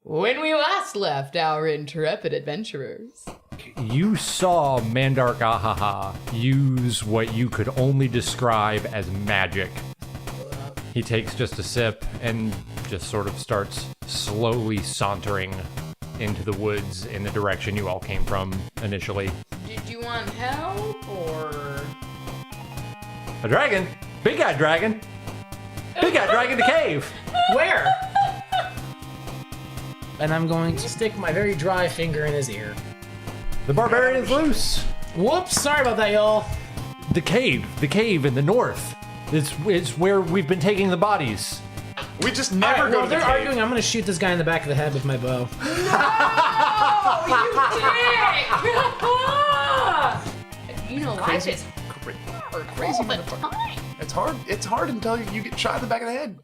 When we last left our intrepid adventurers, You saw Mandarkahhaha use what you could only describe as magic. He takes just a sip and just sort of starts slowly sauntering into the woods in the direction you all came from initially. did you want help or? A dragon? Big guy dragon? Big guy dragon to cave! Where? And I'm going to stick my very dry finger in his ear. The barbarian is loose! Whoops, sorry about that, y'all. The cave in the north. It's where we've been taking the bodies. We just never Alright, go well, to the they're cave. arguing. I'm going to shoot this guy in the back of the head with my bow. You know, life is Crazy all the motherfucker. time. It's hard until you get shot in the back of the head.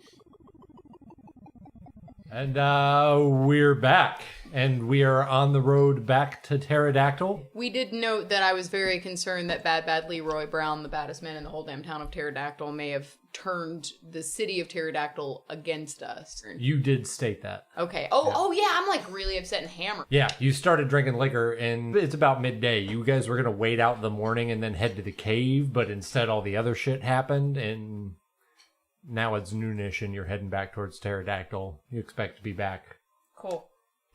And we're back. And we are on the road back to Pterodactyl. We did note that I was very concerned that Bad Leroy Brown, the baddest man in the whole damn town of Pterodactyl, may have turned the city of Pterodactyl against us. You did state that. Okay. Oh yeah, I'm like really upset and hammered. Yeah, you started drinking liquor, and it's about midday. You guys were going to wait out in the morning and then head to the cave, but instead all the other shit happened, and now it's noonish, and you're heading back towards Pterodactyl. You expect to be back Cool.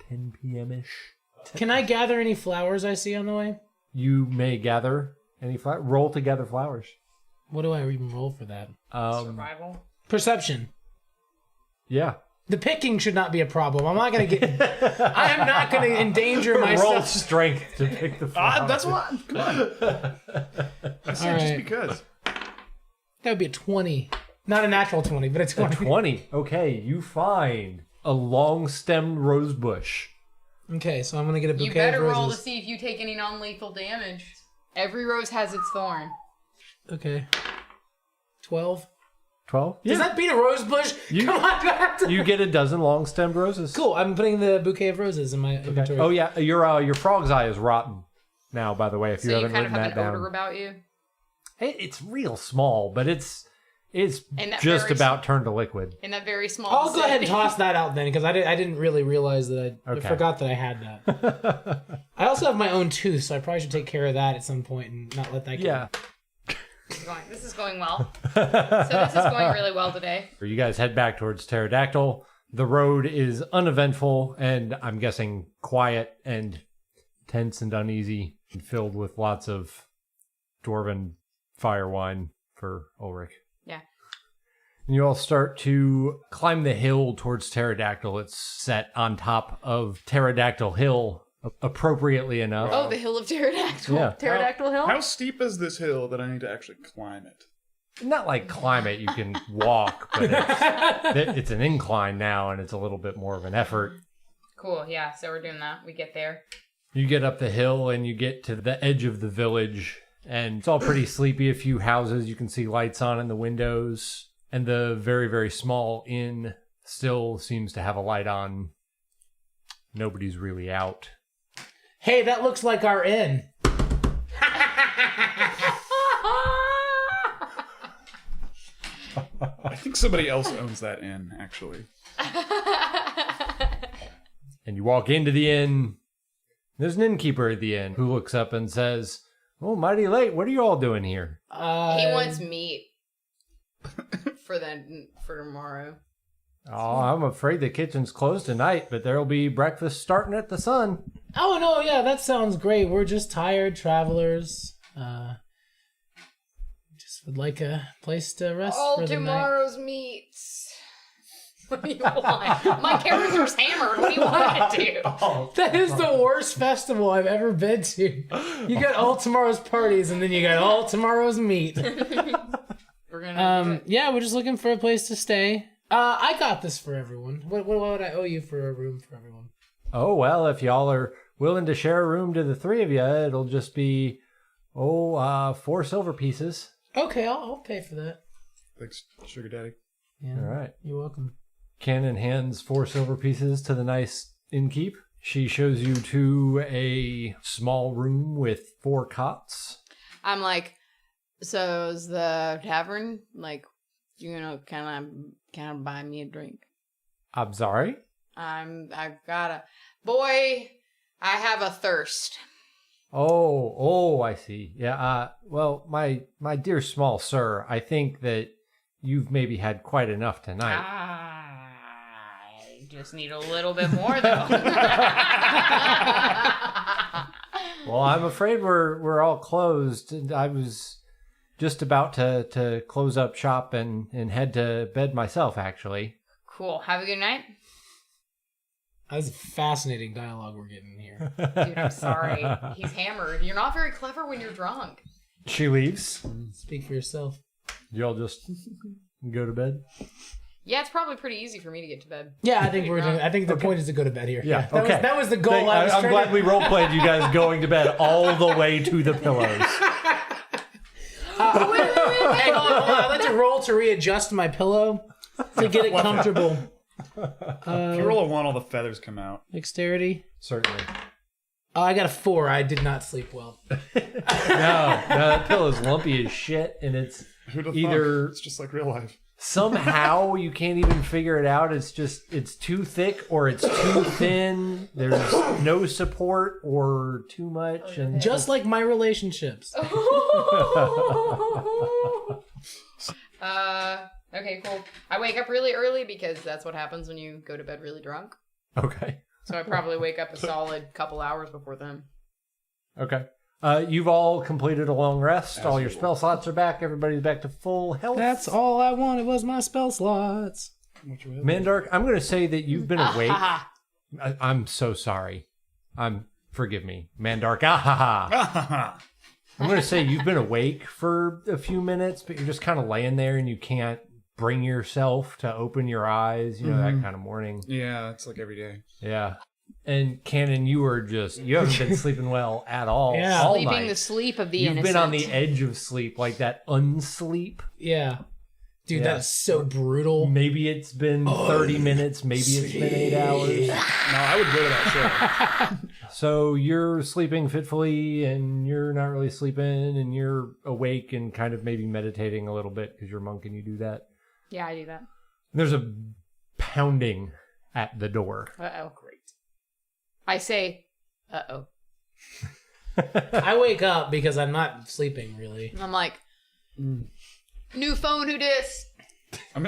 10 p.m.-ish. Can I gather any flowers I see on the way? You may gather any flowers. Roll to gather flowers. What do I even roll for that? Survival. Perception. Yeah. The picking should not be a problem. I'm not going to get... I am not going to endanger myself. Roll strength to pick the flowers. That's what. Come on. I said All just right. because. That would be a 20. Not a natural 20, but a 20. 20. Okay, you find a long-stemmed rose bush. Okay, so I'm going to get a bouquet You better of roll to roses. see if you take any non-lethal damage. Every rose has its thorn. Okay. 12. 12? Does that beat a rose bush? Come on, do I have to... You get a dozen long-stemmed roses. Cool, I'm putting the bouquet of roses in my inventory. Oh yeah, your frog's eye is rotten now. By the way, if So you you haven't kind of written have that an down, odor about you. it's real small, but it's And that just very about turned to liquid. In that very small I'll go ahead and vicinity. toss that out then, because I didn't really realize that I Okay. forgot that I had that. I also have my own tooth, so I probably should take care of that at some point and not let that go. Yeah. This is going well. So this is going really well today. You guys head back towards Pterodactyl. The road is uneventful and I'm guessing quiet and tense and uneasy, and filled with lots of dwarven fire wine for Olric. Yeah. And you all start to climb the hill towards Pterodactyl. It's set on top of Pterodactyl Hill, appropriately enough. Oh, the hill of Pterodactyl. Yeah. Pterodactyl hill? How steep is this hill that I need to actually climb it? Not like climb it, you can walk, but it's an incline now, and it's a little bit more of an effort. Cool, yeah, so we're doing that. We get there. You get up the hill, and you get to the edge of the village, and it's all pretty sleepy. A few houses, you can see lights on in the windows, and the very, very small inn still seems to have a light on. Nobody's really out. Hey, that looks like our inn. I think somebody else owns that inn, actually. And you walk into the inn. There's an innkeeper at the inn who looks up and says, "Oh, mighty late. What are you all doing here?" He wants meat for tomorrow. Oh, I'm afraid the kitchen's closed tonight, but there'll be breakfast starting at the sun. Oh, no, yeah, that sounds great. We're just tired travelers. Just would like a place to rest All for the night. tomorrow's meats. What do you want? My character's hammered. What do you want to do? That is the worst festival I've ever been to. You got all tomorrow's parties, and then you got all tomorrow's meat. We're gonna Yeah, we're just looking for a place to stay. I got this for everyone. What would I owe you for a room for everyone? Oh, well, if y'all are willing to share a room to the three of you, it'll just be, 4 silver pieces. Okay, I'll pay for that. Thanks, Sugar Daddy. Yeah, All right. you're welcome. Cannon hands 4 silver pieces to the nice innkeep. She shows you to a small room with 4 cots. I'm like, so is the tavern like, kind of buy me a drink? I'm sorry? I've got a... Boy, I have a thirst. Oh, I see. Yeah, well, my dear small sir, I think that you've maybe had quite enough tonight. I just need a little bit more, though. Well, I'm afraid we're all closed. And I was just about to close up shop and head to bed myself, actually. Cool. Have a good night. That's fascinating dialogue we're getting here. Dude, I'm sorry. He's hammered. You're not very clever when you're drunk. She leaves. Speak for yourself. Y'all just go to bed? Yeah, it's probably pretty easy for me to get to bed. Yeah, I think I think the point is to go to bed here. Yeah, That okay. that was the goal. I'm glad we roleplayed you guys going to bed all the way to the pillows. Hey, hold on. I'd like to roll to readjust my pillow to get it comfortable. If you roll a 1, all the feathers come out. Dexterity. Certainly. Oh, I got a 4. I did not sleep well. No, that pillow's lumpy as shit, and it's Who'd have either thought? It's just like real life. somehow you can't even figure it out. It's too thick or it's too thin. There's no support or too much, and Just like my relationships. Okay, cool. I wake up really early because that's what happens when you go to bed really drunk. okay. So I probably wake up a solid couple hours before then. Okay. You've all completed a long rest. All your usual. spell slots are back. Everybody's back to full health. That's all I wanted was my spell slots. Mandark, I'm going to say that you've been awake. I'm so sorry. Forgive me. Mandarkahhaha. I'm going to say you've been awake for a few minutes, but you're just kind of laying there and you can't bring yourself to open your eyes, you know, that kind of morning. Yeah, it's like every day. Yeah. And Cannon, you haven't been sleeping well at all. Yeah. All Sleeping night. the sleep of the You've innocent. been on the edge of sleep, like that unsleep. Yeah. Dude, Yeah. that's so brutal. Maybe it's been 30 minutes, maybe it's been 8 hours. No, I would go to that show. So you're sleeping fitfully and you're not really sleeping and you're awake and kind of maybe meditating a little bit because you're a monk and you do that. Yeah, I do that. There's a pounding at the door. Uh-oh. Great. I say, uh-oh. I wake up because I'm not sleeping, really. I'm like, new phone, who dis? I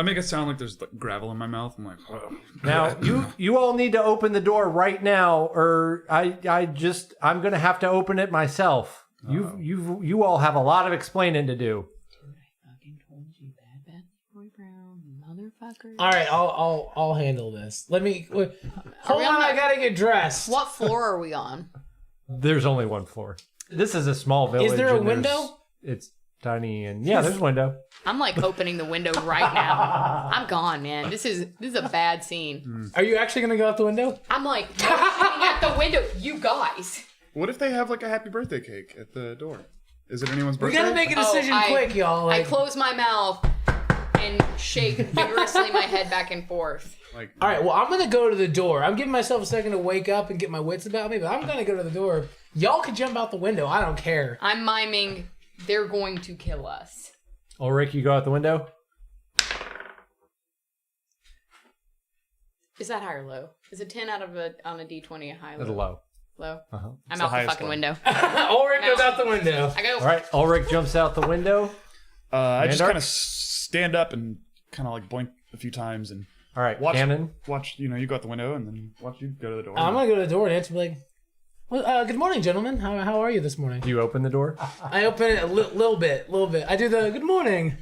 make it sound like there's like gravel in my mouth. I'm like, oh. Now you all need to open the door right now, or I'm gonna have to open it myself. You all have a lot of explaining to do. I fucking told you, bad boy Brown, motherfucker. All right, I'll handle this. Let me hold we on. on I the- gotta get dressed. What floor are we on? There's only one floor. This is a small village. Is there a and there's- window? It's tiny and yeah, there's a window. I'm like opening the window right now. I'm gone, man. This is a bad scene. Are you actually gonna go out the window? I'm like looking at the window. You guys. What if they have like a happy birthday cake at the door? Is it anyone's We birthday? gotta make a decision I- quick, y'all. I Like, close my mouth and shake vigorously my head back and forth. Like, all right, well, I'm gonna go to the door. I'm giving myself a second to wake up and get my wits about me, but I'm gonna go to the door. Y'all can jump out the window. I don't care. I'm miming. They're going to kill us. Olric, you go out the window. Is that high or low? Is a 10 on a D20 a high or That's low? low. Low. Uh-huh. I'm the out the highest fucking one. window. Ulrich goes out the window. I go. All right, Ulric jumps out the window. I just Mandark? kind of stand up and kind of like blink a few times and All right, watch. Cannon. Watch. You know, you go out the window and then watch you go to the door. I'm gonna go to the door and answer like, well, good morning, gentlemen. How are you this morning? Do you open the door? I open it a little bit. I do the good morning.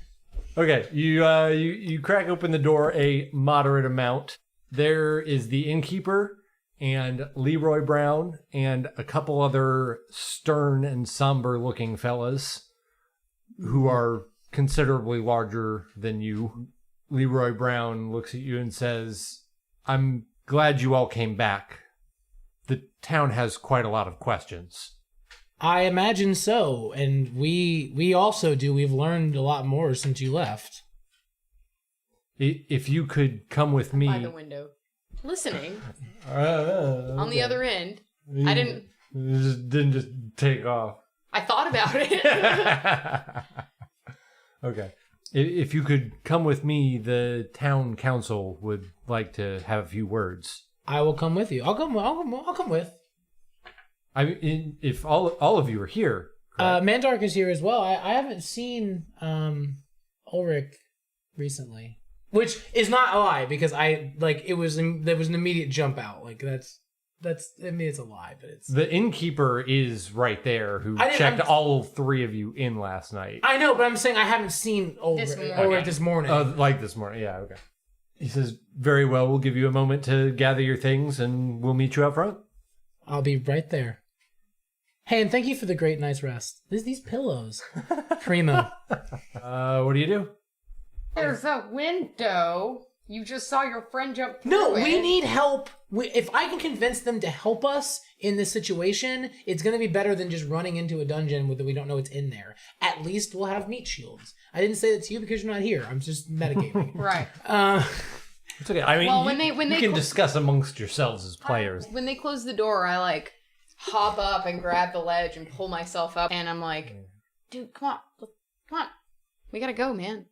Okay, you crack open the door a moderate amount. There is the innkeeper and Leroy Brown and a couple other stern and somber looking fellas who are considerably larger than you. Leroy Brown looks at you and says, "I'm glad you all came back. The town has quite a lot of questions." I imagine so, and we also do. We've learned a lot more since you left. If you could come with me... By the window. Listening. On the other end. I didn't. Didn't just take off. I thought about it. Okay. If you could come with me, the town council would like to have a few words. I will come with you. I'll come with. I mean, if all of you are here. Mandark is here as well. I haven't seen Olric recently, which is not a lie because there was an immediate jump out. Like that's I mean it's a lie, but it's the innkeeper is right there who checked all three of you in last night. I know, but I'm saying I haven't seen Olric this morning. Like this morning, yeah, okay. He says, "Very well. We'll give you a moment to gather your things, and we'll meet you out front." I'll be right there. Hey, and thank you for the great night's rest. These pillows, primo. What do you do? There's a window. You just saw your friend jump through No, it. we need help. If I can convince them to help us in this situation, it's going to be better than just running into a dungeon that we don't know what's in there. At least we'll have meat shields. I didn't say that to you because you're not here. I'm just metagaming. Right. It's okay. I mean, Well, when you they can discuss amongst yourselves as players. When they close the door, I hop up and grab the ledge and pull myself up, and I'm like, dude, come on. We gotta go, man.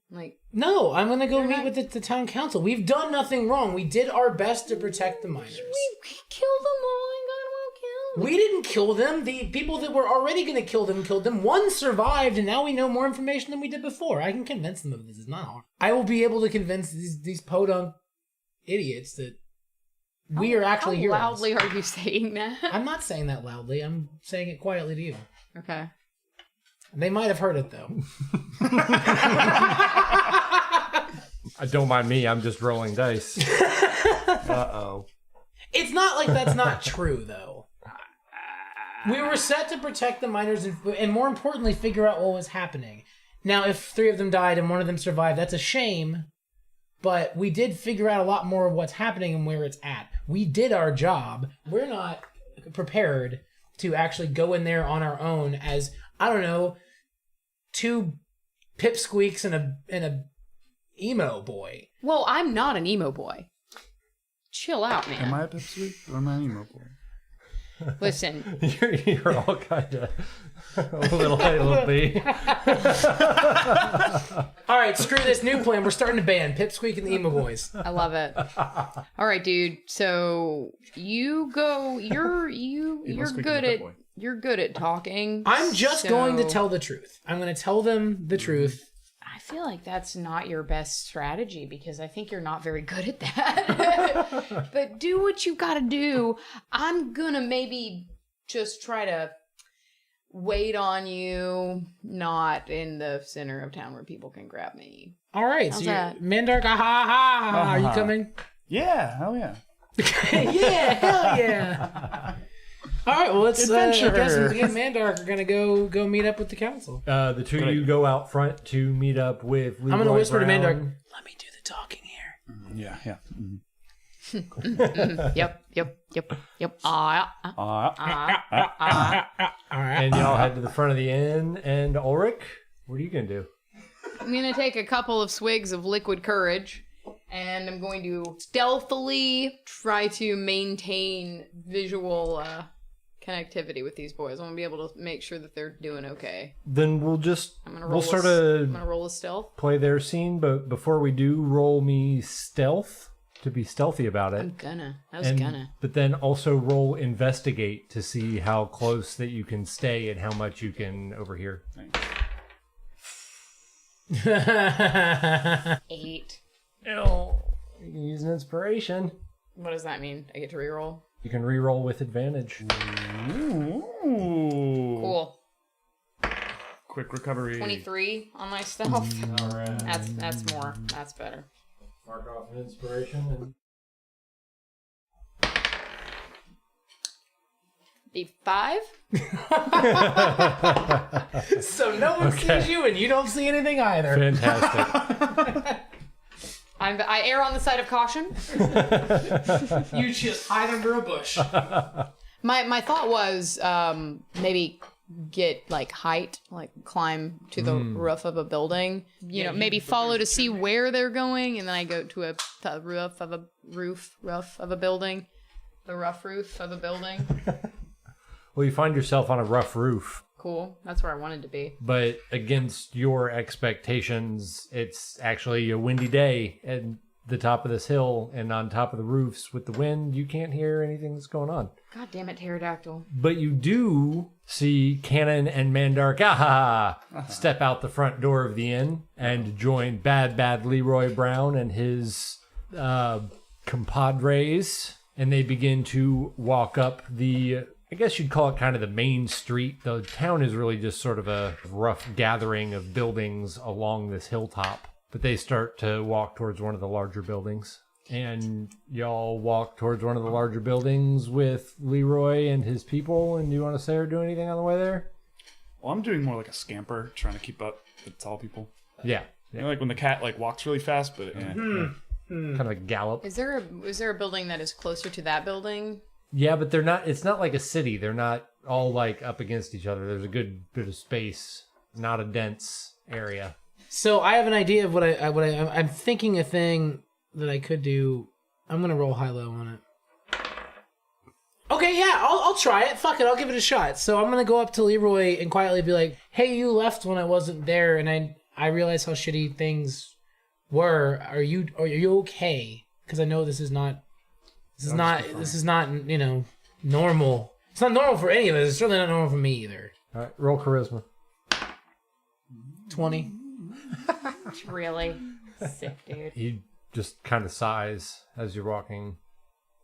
No, I'm going to go meet with the town council. We've done nothing wrong. We did our best to protect the miners. We killed them all and got them all killed. We didn't kill them. The people that were already going to kill them killed them. One survived, and now we know more information than we did before. I can convince them of this. It's not hard. I will be able to convince these podunk idiots that we are actually heroes. How loudly are you saying that? I'm not saying that loudly. I'm saying it quietly to you. Okay. They might have heard it, though. Don't mind me. I'm just rolling dice. Uh-oh. It's not like that's not true, though. We were set to protect the miners and more importantly, figure out what was happening. Now, if 3 of them died and 1 of them survived, that's a shame. But we did figure out a lot more of what's happening and where it's at. We did our job. We're not prepared to actually go in there on our own as, I don't know, 2 pipsqueaks and a emo boy. Well, I'm not an emo boy. Chill out, man. Am I a pipsqueak or am I an emo boy? Listen. You're all kind of a little A, little B. All right, screw this new plan. We're starting a band, Pipsqueak and the Emo Boys. I love it. All right, dude. So you go. You're good at talking. I'm just going to tell the truth. I'm going to tell them the truth. I feel like that's not your best strategy because I think you're not very good at that. But do what you got to do. I'm gonna maybe just try to wait on you, not in the center of town where people can grab me. All right, How's so that? Mandarkahhaha, are you coming? Yeah, hell yeah. Yeah, hell yeah. All right, well, let's I guess me and Mandark are going to go meet up with the council. The two of you go out front to meet up with Leroy I'm going to whisper Brown. to Mandark, let me do the talking here. Yeah. Yep. All right. And y'all head to the front of the inn. And Ulric, what are you going to do? I'm gonna take a couple of swigs of liquid courage, and I'm going to stealthily try to maintain visual connectivity with these boys. I want to be able to make sure that they're doing okay. Then we'll sort I'm gonna roll a stealth. play their scene, but before we do, roll me stealth to be stealthy about it. But then also roll investigate to see how close that you can stay and how much you can overhear. Thanks. 8. You can use an inspiration. What does that mean? I get to reroll? You can reroll with advantage. Ooh. Cool. Quick recovery. 23 on my stealth. All right. That's more. That's better. Mark off an inspiration. Be 5? So no one sees you and you don't see anything either. Fantastic. I err on the side of caution. You just hide under a bush. My thought was maybe get height, climb to the roof of a building. You know, maybe follow to see where they're going, and then I go to the roof of a building. The rough roof of a building. Well, you find yourself on a rough roof. cool. That's where I wanted to be. But against your expectations, it's actually a windy day at the top of this hill, and on top of the roofs with the wind, you can't hear anything that's going on. God damn it, pterodactyl. But you do see Cannon and Mandarkahhaha step out the front door of the inn and join Bad Leroy Brown and his compadres, and they begin to walk up the, I guess you'd call it kind of the main street. The town is really just sort of a rough gathering of buildings along this hilltop. But they start to walk towards one of the larger buildings. And y'all walk towards one of the larger buildings with Leroy and his people. And do you want to say or do anything on the way there? Well, I'm doing more like a scamper, trying to keep up with tall people. Yeah. You know, like when the cat like walks really fast, but Kind of a gallop. Is there a building that is closer to that building? Yeah, but they're not, it's not like a city. They're not all like up against each other. There's a good bit of space, not a dense area. So I have an idea of I'm thinking a thing that I could do. I'm gonna roll high-low on it. Okay, yeah, I'll try it. Fuck it, I'll give it a shot. So I'm gonna go up to Leroy and quietly be like, "Hey, you left when I wasn't there, and I realized how shitty things were. Are you okay? Because I know this is not normal. It's not normal for any of us. It's certainly not normal for me either." All right, roll charisma. 20. Really? Sick, dude. He just kind of sighs as you're walking.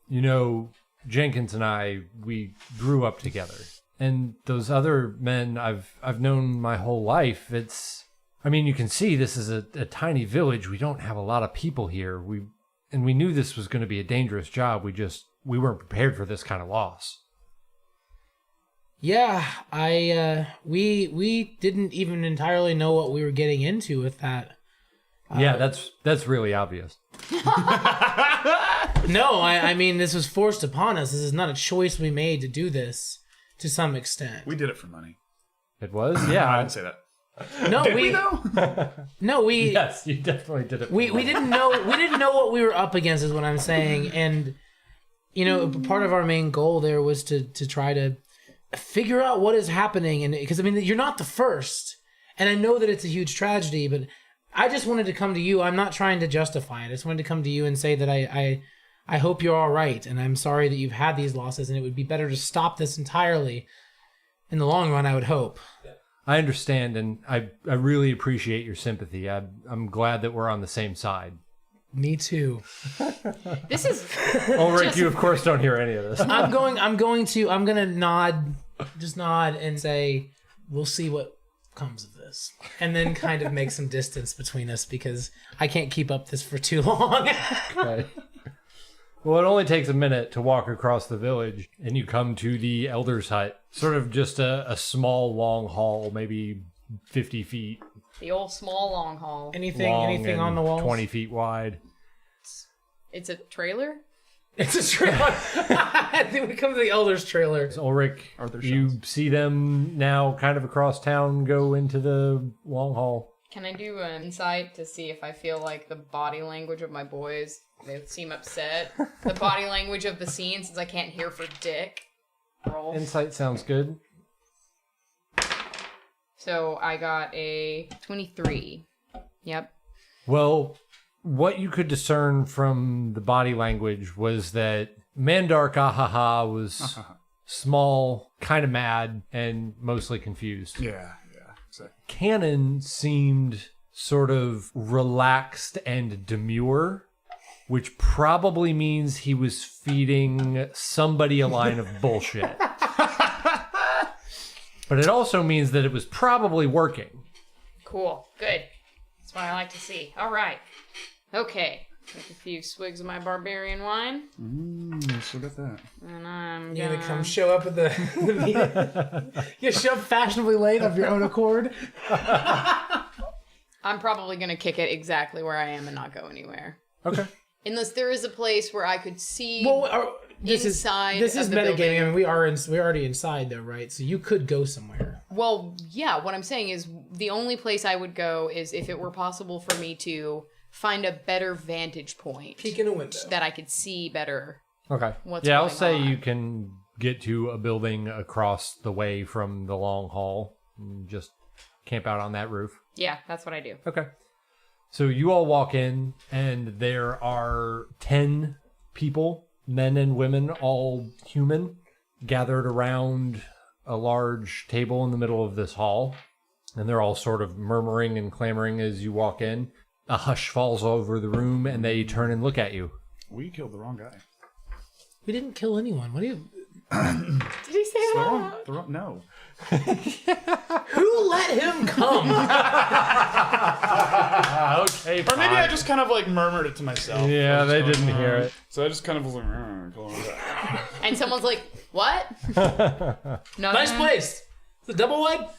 You know, Jenkins and I, we grew up together. And those other men I've known my whole life. You can see this is a tiny village. We don't have a lot of people here. We knew this was going to be a dangerous job. We weren't prepared for this kind of loss. Yeah, we didn't even entirely know what we were getting into with that. Yeah, that's really obvious. No, I mean, this was forced upon us. This is not a choice we made to do this to some extent. we did it for money. It was? Yeah. I didn't say that. No, Did we though? No, we Yes, you definitely did it. we didn't know what we were up against is what I'm saying. And part of our main goal there was to try to figure out what is happening, and because you're not the first, and I know that it's a huge tragedy, but I just wanted to come to you. I'm not trying to justify it. I just wanted to come to you and say that I hope you're all right, and I'm sorry that you've had these losses, and it would be better to stop this entirely in the long run, I would hope. I understand, and I really appreciate your sympathy. I'm glad that we're on the same side. Me too. This is Olric, you of course don't hear any of this. I'm gonna nod and say, we'll see what comes of this, and then kind of make some distance between us because I can't keep up this for too long. Okay. Well, it only takes a minute to walk across the village, and you come to the elder's hut. Sort of just a small, long hall, maybe 50 feet. the old small long haul. Anything long on the walls? 20 feet wide. It's a trailer? It's a trailer. I think we come to the Elders trailer. Ulric, you see them now kind of across town go into the long hall. Can I do an insight to see if I feel like the body language of my boys, they seem upset? The body language of the scene, since I can't hear for dick. Roll. Insight sounds good. So I got a 23. Yep. Well, what you could discern from the body language was that Mandarkahhaha was small, kind of mad, and mostly confused. Yeah. So. Cannon seemed sort of relaxed and demure, which probably means he was feeding somebody a line of bullshit. But it also means that it was probably working. Cool. Good. That's what I like to see. All right. Okay. Take a few swigs of my barbarian wine. So got that. And I'm You're gonna come show up at the meeting? You show up fashionably late of your own accord? I'm probably going to kick it exactly where I am and not go anywhere. Okay. Unless there is a place where I could see This inside is of the metagaming. building. I mean, we're already inside though, right? So you could go somewhere. Well, yeah, what I'm saying is the only place I would go is if it were possible for me to find a better vantage point. Peek in a window. That I could see better. Okay. What's I'll going say on. you can get to a building across the way from the long hall and just camp out on that roof? Yeah, that's what I do. Okay. So you all walk in, and there are 10 people, men and women, all human, gathered around a large table in the middle of this hall. And they're all sort of murmuring and clamoring as you walk in. A hush falls over the room, and they turn and look at you. We killed the wrong guy. We didn't kill anyone. What do you... Did he say that? No. Who let him come? Okay, Or maybe I just kind of like murmured it to myself. Yeah, they didn't hear it. So I just kind of was like, And someone's like, what? No, Nice place. It's a double wide.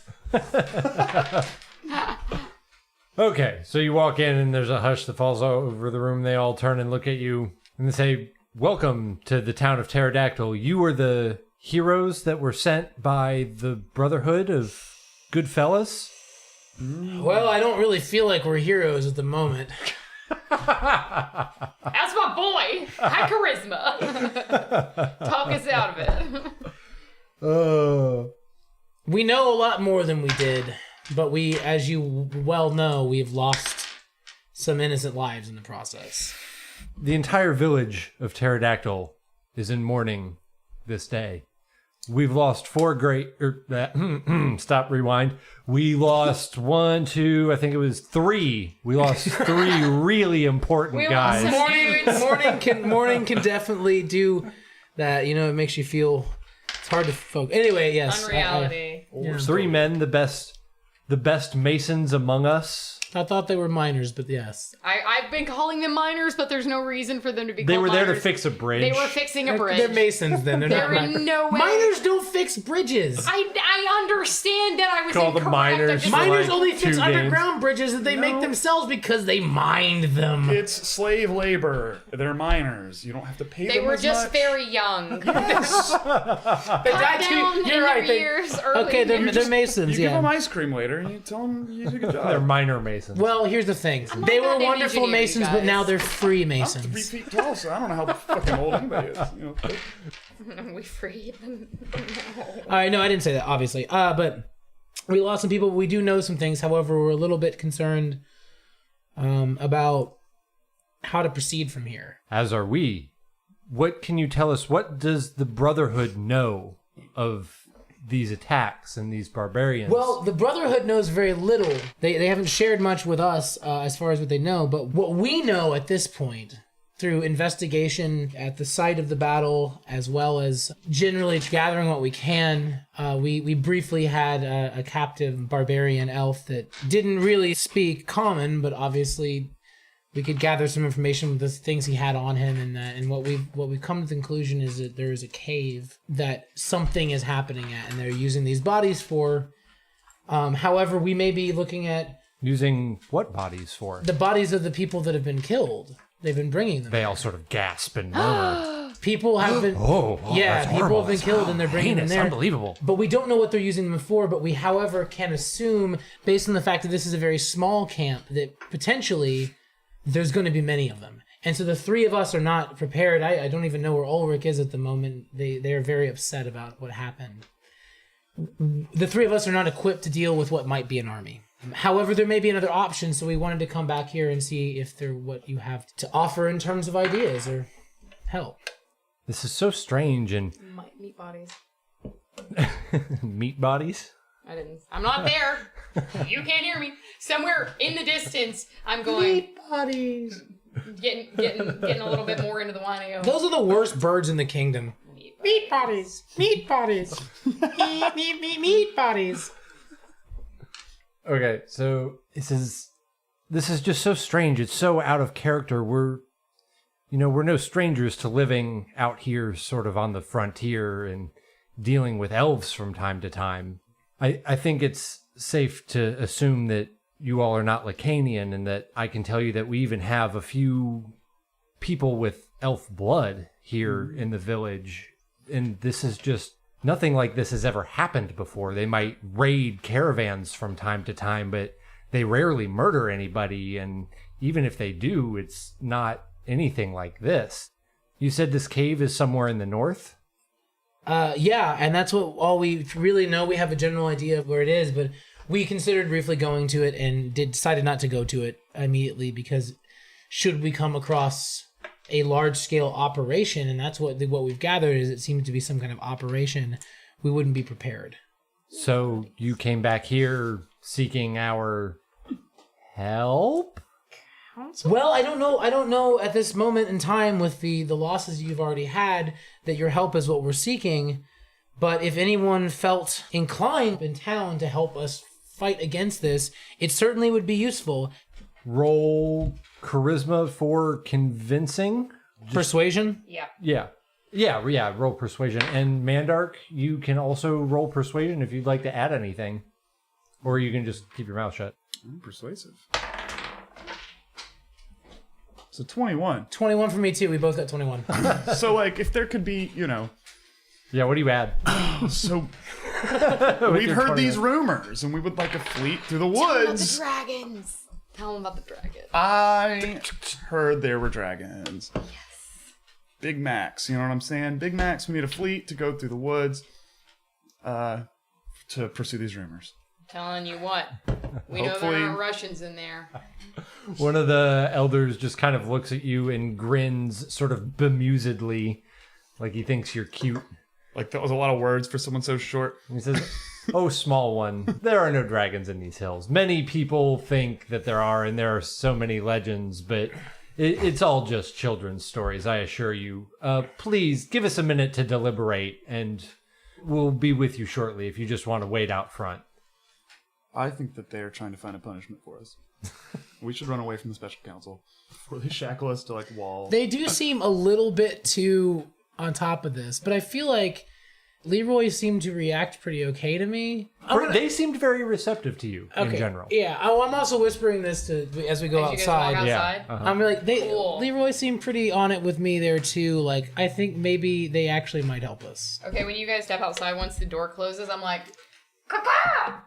Okay, so you walk in, and there's a hush that falls over the room. They all turn and look at you, and they say, welcome to the town of Pterodactyl. You were the heroes that were sent by the Brotherhood of Good Fellas? Well, I don't really feel like we're heroes at the moment. that's my boy. High charisma. Talk us out of it. We know a lot more than we did, but we, as you well know, we've lost some innocent lives in the process. The entire village of Pterodactyl is in mourning this day. We've lost 4 great... stop, rewind. We lost 1, 2, I think it was 3. We lost 3 really important We guys. lost Morning can definitely do that. You know, it makes you feel... It's hard to focus. Anyway, yes. Unreality. 3 men, the best masons among us. I thought they were miners, but yes. I've been calling them miners, but there's no reason for them to be They called were there to miners. fix a bridge. They were fixing a bridge. They're masons then. They're There not is miners. no way. Miners don't fix bridges. I understand that I was Call them incorrect. miners. I just- For Miners like only fix 2 underground bridges that they make themselves because they mined them. It's slave labor. They're miners. You don't have to pay They them were as just much. very young. They died Down in You're their right. years, early Okay, they're years. masons, You give them yeah. ice cream later, and you tell them you did a good job. They're minor masons. Well, here's the thing. not They were goddamn wonderful engineer, you masons, but guys. now they're I'm 3 Freemasons. feet tall, so I don't know how fucking old anybody is. You know, We freed them. All right, no, I didn't say that, obviously. But we lost some people. We do know some things. However, we're a little bit concerned about how to proceed from here. As are we. What can you tell us? What does the Brotherhood know of these attacks and these barbarians? Well, the Brotherhood knows very little. They haven't shared much with us as far as what they know. But what we know at this point, through investigation at the site of the battle, as well as generally gathering what we can, we briefly had a captive barbarian elf that didn't really speak common, but obviously we could gather some information with the things he had on him, and what we've come to the conclusion is that there is a cave that something is happening at, and they're using these bodies for. However, we may be looking at using what bodies for? the bodies of the people that have been killed. They've been bringing them. They all sort of gasp and murmur. People have been. Yeah, that's people horrible. have been killed, and they're bringing them Heinous, there. unbelievable. But we don't know what they're using them for. But we, however, can assume, based on the fact that this is a very small camp, that potentially there's going to be many of them. And so the 3 of us are not prepared. I don't even know where Olric is at the moment. They are very upset about what happened. The 3 of us are not equipped to deal with what might be an army. However, there may be another option, so we wanted to come back here and see if they're what you have to offer in terms of ideas or help. This is so strange and Meat bodies. meat bodies. I'm not there. You can't hear me. Somewhere in the distance, I'm going. Bodies. Getting a little bit more into the whining. Those are the worst birds in the kingdom. Meat bodies. Meat bodies. Meat bodies. Okay, so this is just so strange. It's so out of character. We're no strangers to living out here sort of on the frontier and dealing with elves from time to time. I think it's safe to assume that you all are not Lacanian, and that I can tell you that we even have a few people with elf blood here in the village. And this is just... Nothing like this has ever happened before. They might raid caravans from time to time, but they rarely murder anybody, and even if they do, it's not anything like this. You said this cave is somewhere in the north? Yeah, and that's all we really know. We have a general idea of where it is, but we considered briefly going to it and decided not to go to it immediately because should we come across a large-scale operation, and that's what we've gathered is it seems to be some kind of operation, we wouldn't be prepared. So you came back here seeking our help? Well, I don't know at this moment in time with the losses you've already had that your help is what we're seeking. But if anyone felt inclined in town to help us fight against this, it certainly would be useful. Roll charisma for convincing. Persuasion? Yeah. Yeah, roll persuasion. And Mandark, you can also roll persuasion if you'd like to add anything. Or you can just keep your mouth shut. Persuasive. So 21. 21 for me too. We both got 21. So like, if there could be, Yeah, what do you add? so we've your heard 21. these rumors, and we would like a fleet through the Tell them about the woods. dragons. Tell them about the dragons. I heard there were dragons. Yes. Big Macs, you know what I'm saying? Big Macs, we need a fleet to go through the woods to pursue these rumors. Telling you what. We know Hopefully- there aren't Russians in there. One of the elders just kind of looks at you and grins sort of bemusedly, like he thinks you're cute. Like, that was a lot of words for someone so short. He says, "Oh, small one, there are no dragons in these hills. Many people think that there are, and there are so many legends, but it's all just children's stories, I assure you. Please, give us a minute to deliberate, and we'll be with you shortly if you just want to wait out front." I think that they're trying to find a punishment for us. We should run away from the special council before they shackle us to, like, wall. They do seem a little bit too on top of this, but I feel like Leroy seemed to react pretty okay to me. They seemed very receptive to you in general. Yeah. Oh, I'm also whispering this as we go As you guys walk outside. outside. Yeah. I'm like, Cool. Leroy seemed pretty on it with me there too. Like, I think maybe they actually might help us. Okay, when you guys step outside, once the door closes, I'm like, Caw-caw!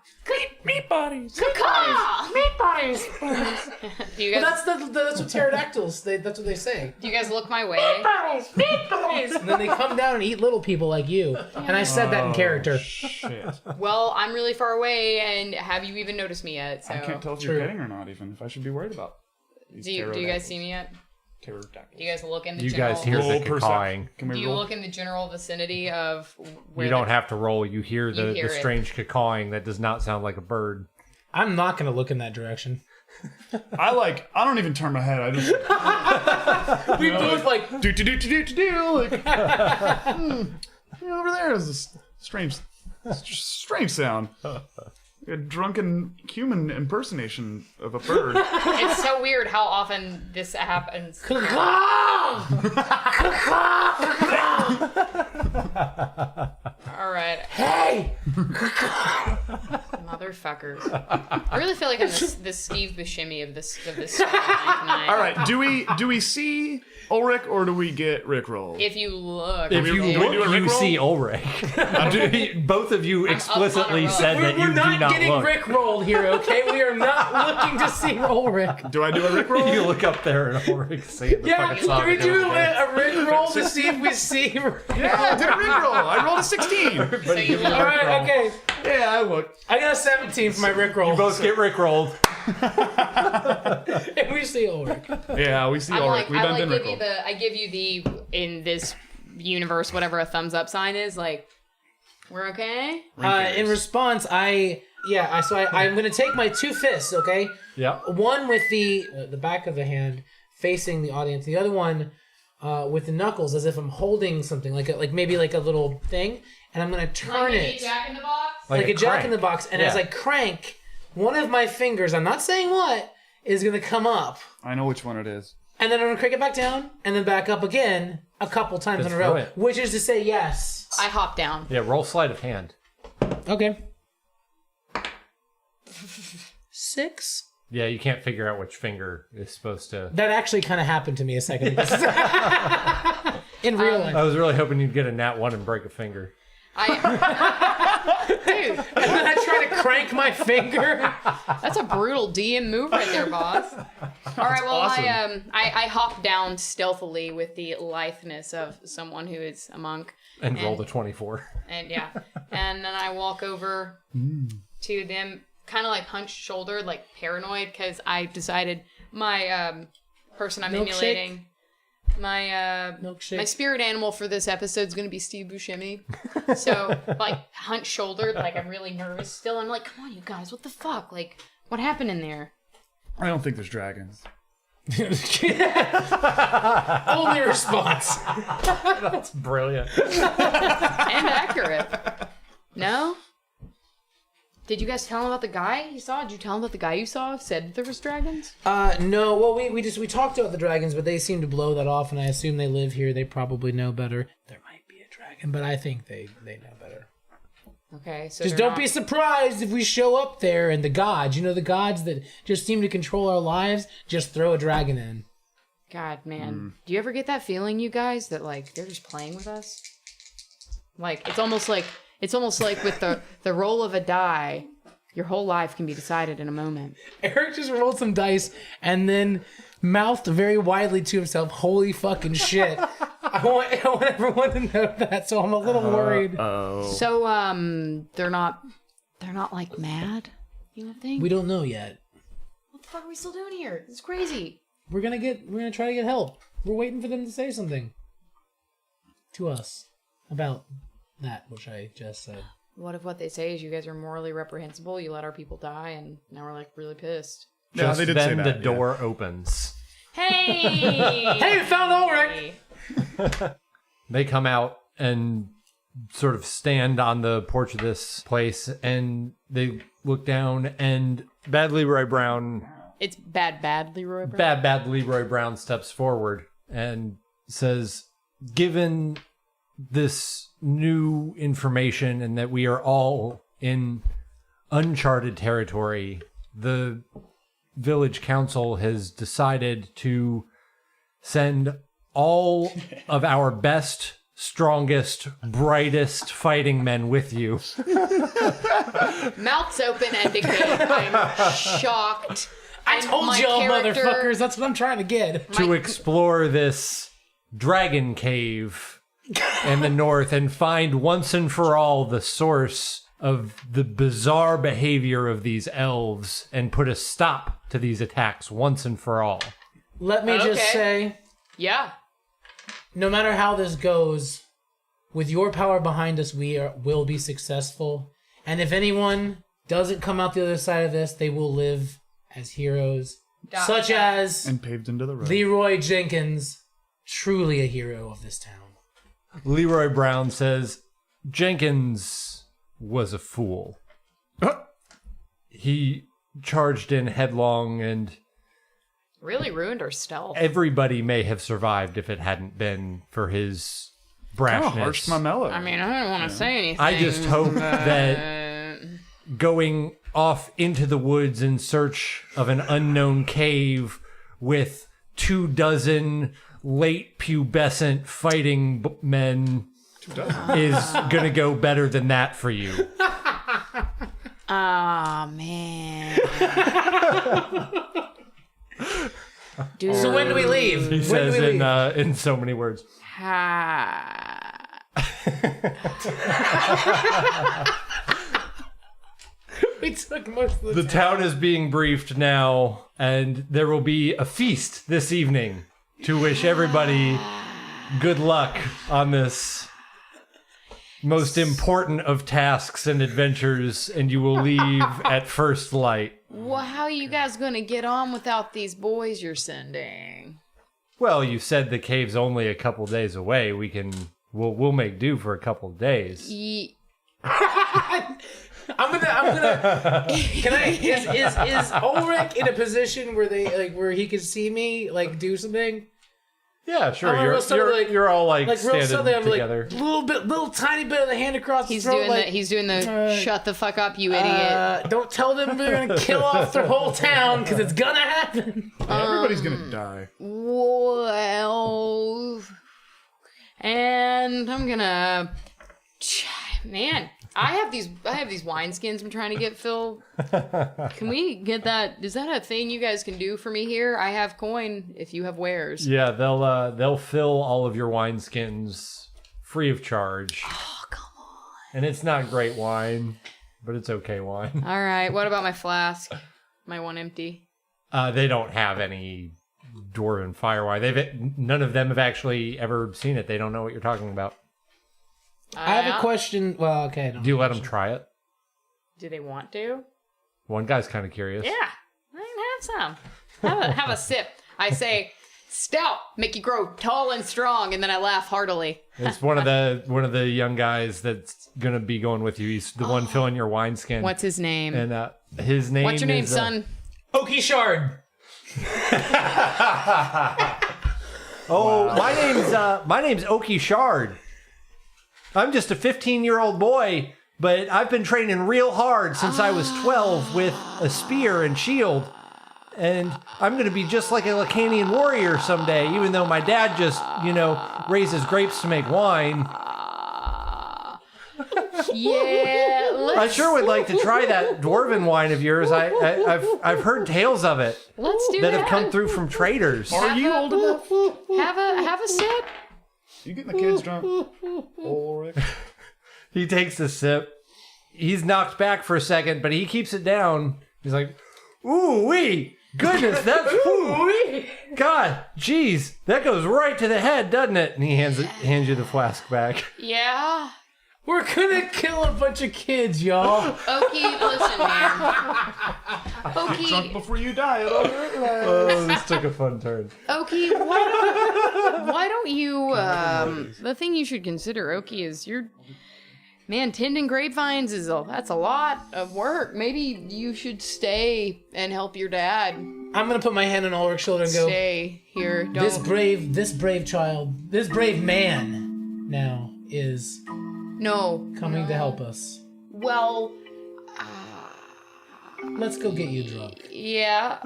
Meat bodies! Caw-caw! Meat bodies! Do you But guys that's what pterodactyls. That's what they say. do you guys look my way? Meat bodies! And then they come down and eat little people like you. And I said that in character. Shit. Well, I'm really far away, and have you even noticed me yet? So I can't tell if True. you're kidding or not, even, if I should be worried about these do you guys see me yet? Pterodactyls. Do you guys look in the You general? guys hear the Roll perception. cawing. Can we Do you roll? look in the general vicinity of where You don't have to roll. You hear the hear it. strange cawing that does not sound like a bird. I'm not going to look in that direction. I don't even turn my head. I just We both like, do. Like, over there is this strange sound. A drunken human impersonation of a bird. It's so weird how often this happens. All right. hey! Motherfuckers. I really feel like I'm this Steve Buscemi of this storyline tonight. All right, do we see Olric or do we get Rickrolled? If you look, If we- you do we look, do a you Rickroll? see Ulrich. Both of you explicitly roll. said that you We're do not not getting look. Rick rolled here, okay? We are not looking to see Ulrich. Do I do a Rickroll? You look up there and Ulrich saying the Yeah, fucking song. can we do a Rick roll to see if we see? Yeah, I did a Rickroll. I rolled a 16. so you look. All right, okay. Yeah, I look. I got a 17 for my Rick roll. Both get Rick rolled. And we see Ulrich. Yeah, we see I'm Olric. like, We've done give you Rickroll. I give you the in this universe whatever a thumbs up sign is. Like, we're okay. In response, I'm gonna take my two fists, okay? Yeah. One with the back of the hand facing the audience, the other one with the knuckles as if I'm holding something, like maybe a little thing, and I'm gonna turn it Jack in the Box. like a jack crank. in the box, and as Yeah. I crank, one of my fingers, I'm not saying what, is gonna come up, I know which one it is. and then I'm gonna crank it back down, and then back up again a couple times That's in a row, brilliant. which is to say yes. I hop down. Yeah, roll sleight of hand. Okay. 6. Yeah, you can't figure out which finger is supposed to. That actually kind of happened to me a second ago. In real life. I was really hoping you'd get a nat 1 and break a finger. Dude, And then I try to crank my finger. that's a brutal DM move right there, boss. All right, well, awesome. I hop down stealthily with the litheness of someone who is a monk. And roll the 24. And yeah, and then I walk over to them, kind of like hunched shouldered, like paranoid, because I decided my person I'm Milkshake? emulating, my Milkshake. my spirit animal for this episode is going to be Steve Buscemi. So like hunched shouldered, like I'm really nervous still. I'm like, come on, you guys, what the fuck? Like, what happened in there? I don't think there's dragons. Only response. That's brilliant. And accurate. No? Did you guys tell him about the guy you saw? Did you tell him that the guy you saw said there was dragons? No. Well, we talked about the dragons, but they seem to blow that off, and I assume they live here. They probably know better. There might be a dragon, but I think they know better. Okay, so Just they're don't not- be surprised if we show up there and the gods, the gods that just seem to control our lives, just throw a dragon in. God, man. Do you ever get that feeling, you guys, that like they're just playing with us? Like it's almost like with the roll of a die, your whole life can be decided in a moment. Eric just rolled some dice and then mouthed very widely to himself, "Holy fucking shit." I want everyone to know that, so I'm a little worried. So they're not like mad, you don't think? We don't know yet. What the fuck are we still doing here? This is crazy. We're gonna try to get help. We're waiting for them to say something to us about that, which I just said. What if what they say is you guys are morally reprehensible, you let our people die, and now we're like really pissed? Yeah, Just they did say then that, the yeah. door opens. Hey! Hey, we found Olric! They come out and sort of stand on the porch of this place, and they look down, and Bad Leroy Brown It's bad Leroy Brown. Bad Leroy Brown steps forward and says, given this new information and that we are all in uncharted territory, the village council has decided to send all of our best, strongest, brightest fighting men with you. Mouth's open and decayed. I'm shocked. I told y'all, motherfuckers, that's what I'm trying to get. To explore this dragon cave in the north and find once and for all the source of the bizarre behavior of these elves and put a stop to these attacks once and for all. Let me just Okay. say, Yeah. no matter how this goes, with your power behind us, will be successful. And if anyone doesn't come out the other side of this, they will live as heroes, such as And paved into the road. Leroy Jenkins, truly a hero of this town. Leroy Brown says, Jenkins was a fool. He charged in headlong, and Really ruined our stealth. everybody may have survived if it hadn't been for his Kind of harshed brashness. my mellow. I mean, I don't want to say anything. I just hope that Uh, going off into the woods in search of an unknown cave with 24 late pubescent fighting men is gonna go better than that for you. Aw, man. Dude. So when do we leave? He When says do we leave? in so many words. We took most of The town is being briefed now, and there will be a feast this evening to wish everybody good luck on this most important of tasks and adventures, and you will leave at first light. Well, how are you guys gonna get on without these boys you're sending? Well, you said the cave's only a couple days away. We'll make do for a couple of days. I'm gonna. Can I? Is Ulrich in a position where he can see me do something? Yeah, sure. I'm gonna roll something You're all Like real standing something. I'm together. little tiny bit of the hand across He's the throat. doing he's doing the shut the fuck up, you idiot. Don't tell them we're gonna kill off the whole town because it's gonna happen. Everybody's gonna die. Well, and I'm gonna Man, I have these wineskins I'm trying to get filled. Can we get that? Is that a thing you guys can do for me here? I have coin if you have wares. Yeah, they'll fill all of your wineskins free of charge. Oh, come on. And it's not great wine, but it's okay wine. All right. What about my flask? My one empty. They don't have any dwarven fire wine. None of them have actually ever seen it. They don't know what you're talking about. I have a question. Well, okay. Do you let them try it? Do they want to? One guy's kind of curious. Yeah. I can have some. Have a sip. I say, stout, make you grow tall and strong, and then I laugh heartily. It's one of the young guys that's gonna be going with you. He's the one filling your wineskin. What's his name? And his name. What's your name, is, son? Oaky Shard. Oh, wow. My name's Oaky Shard. I'm just a 15-year-old boy, but I've been training real hard since I was 12 with a spear and shield. And I'm going to be just like a Lacanian warrior someday, even though my dad just, raises grapes to make wine. Yeah, I sure would like to try that dwarven wine of yours. I've heard tales of it. Let's do that have come through from traders. Are you old enough? Have a sip. You getting the kids drunk? Olric. He takes a sip. He's knocked back for a second, but he keeps it down. He's like, ooh wee, goodness, that's God, jeez, that goes right to the head, doesn't it? And he hands you the flask back. Yeah. We're gonna kill a bunch of kids, y'all. Oaky, listen, man. Oaky. Drunk before you die. Oh, this took a fun turn. Oaky, why don't you, the thing you should consider, Oaky, is tending grapevines that's a lot of work. Maybe you should stay and help your dad. I'm gonna put my hand on Olric's shoulder and go, stay here. Don't. This brave child, this brave man now is coming to help us. Well, let's go get you drunk. Yeah.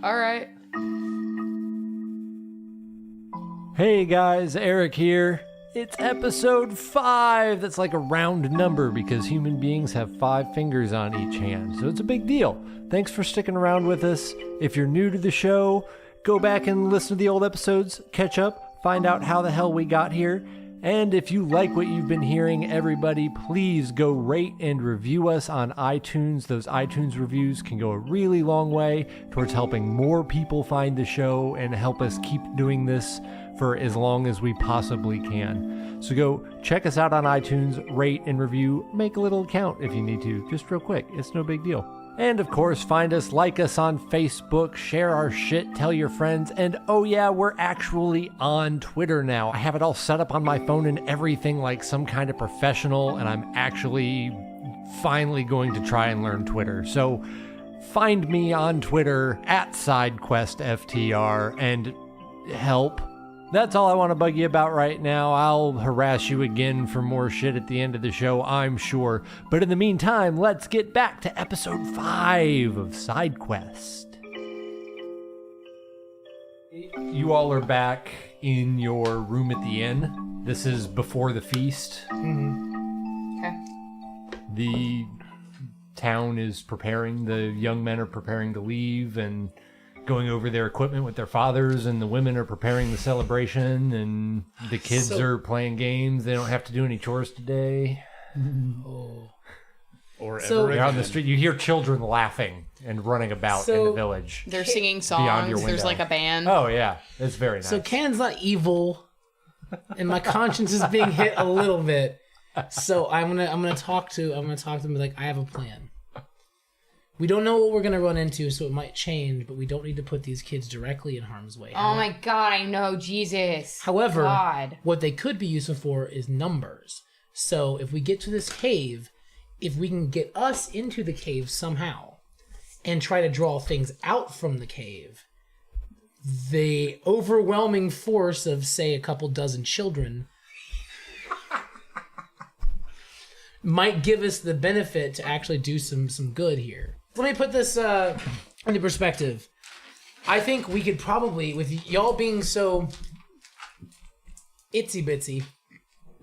All right. Hey guys, Eric here. It's episode 5. That's like a round number because human beings have 5 fingers on each hand, so it's a big deal. Thanks for sticking around with us. If you're new to the show, go back and listen to the old episodes, catch up, find out how the hell we got here. And if you like what you've been hearing, everybody, please go rate and review us on iTunes. Those iTunes reviews can go a really long way towards helping more people find the show and help us keep doing this for as long as we possibly can. So go check us out on iTunes, rate and review, make a little account if you need to, just real quick. It's no big deal. And of course, find us, like us on Facebook, share our shit, tell your friends, and oh yeah, we're actually on Twitter now. I have it all set up on my phone and everything like some kind of professional, and I'm actually finally going to try and learn Twitter. So find me on Twitter at SideQuestFTR and help. That's all I want to bug you about right now. I'll harass you again for more shit at the end of the show, I'm sure. But in the meantime, let's get back to episode 5 of SideQuest. You all are back in your room at the inn. This is before the feast. Mm-hmm. Okay. The town is preparing. The young men are preparing to leave and going over their equipment with their fathers, and the women are preparing the celebration, and the kids are playing games. They don't have to do any chores today. Or They're out on the street. You hear children laughing and running about in the village. They're singing Beyond your songs. There's window. like a band. Oh yeah, it's very nice. So Can's not evil, and my conscience is being hit a little bit. So I'm gonna talk to them and be like, I have a plan. We don't know what we're gonna run into, so it might change, but we don't need to put these kids directly in harm's way. Oh my God, I know, Jesus. However, God. what they could be useful for is numbers. So if we get to this cave, if we can get us into the cave somehow and try to draw things out from the cave, the overwhelming force of, say, a couple dozen children might give us the benefit to actually do some good here. Let me put this into perspective. I think we could probably, with y'all being so itsy bitsy,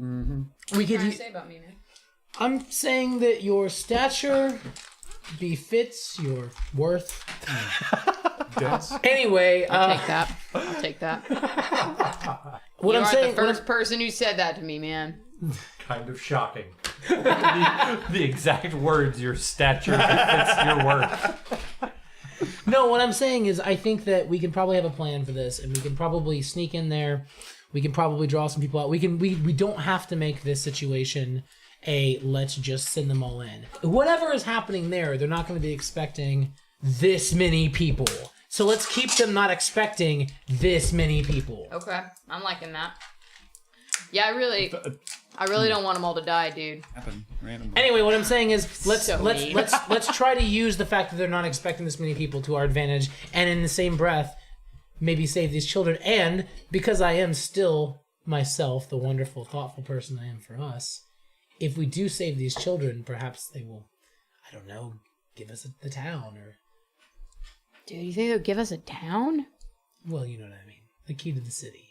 We could. What are you say about me, man? I'm saying that your stature befits your worth. Yes. Anyway, I'll take that. I'll take that. what You I'm are saying. the first person who said that to me, man. Kind of shocking. the exact words, your stature befits your worth. No, what I'm saying is I think that we can probably have a plan for this, and we can probably sneak in there. We can probably draw some people out. We don't have to make this situation a let's just send them all in. Whatever is happening there, they're not going to be expecting this many people. So let's keep them not expecting this many people. Okay, I'm liking that. Yeah, I really don't want them all to die, dude. Happened randomly. Anyway, what I'm saying is let's mean. let's try to use the fact that they're not expecting this many people to our advantage, and in the same breath, maybe save these children. And because I am still myself, the wonderful, thoughtful person I am for us, if we do save these children, perhaps they will, I don't know, give us the town, or Dude, you think they'll give us a town? well, you know what I mean, the key to the city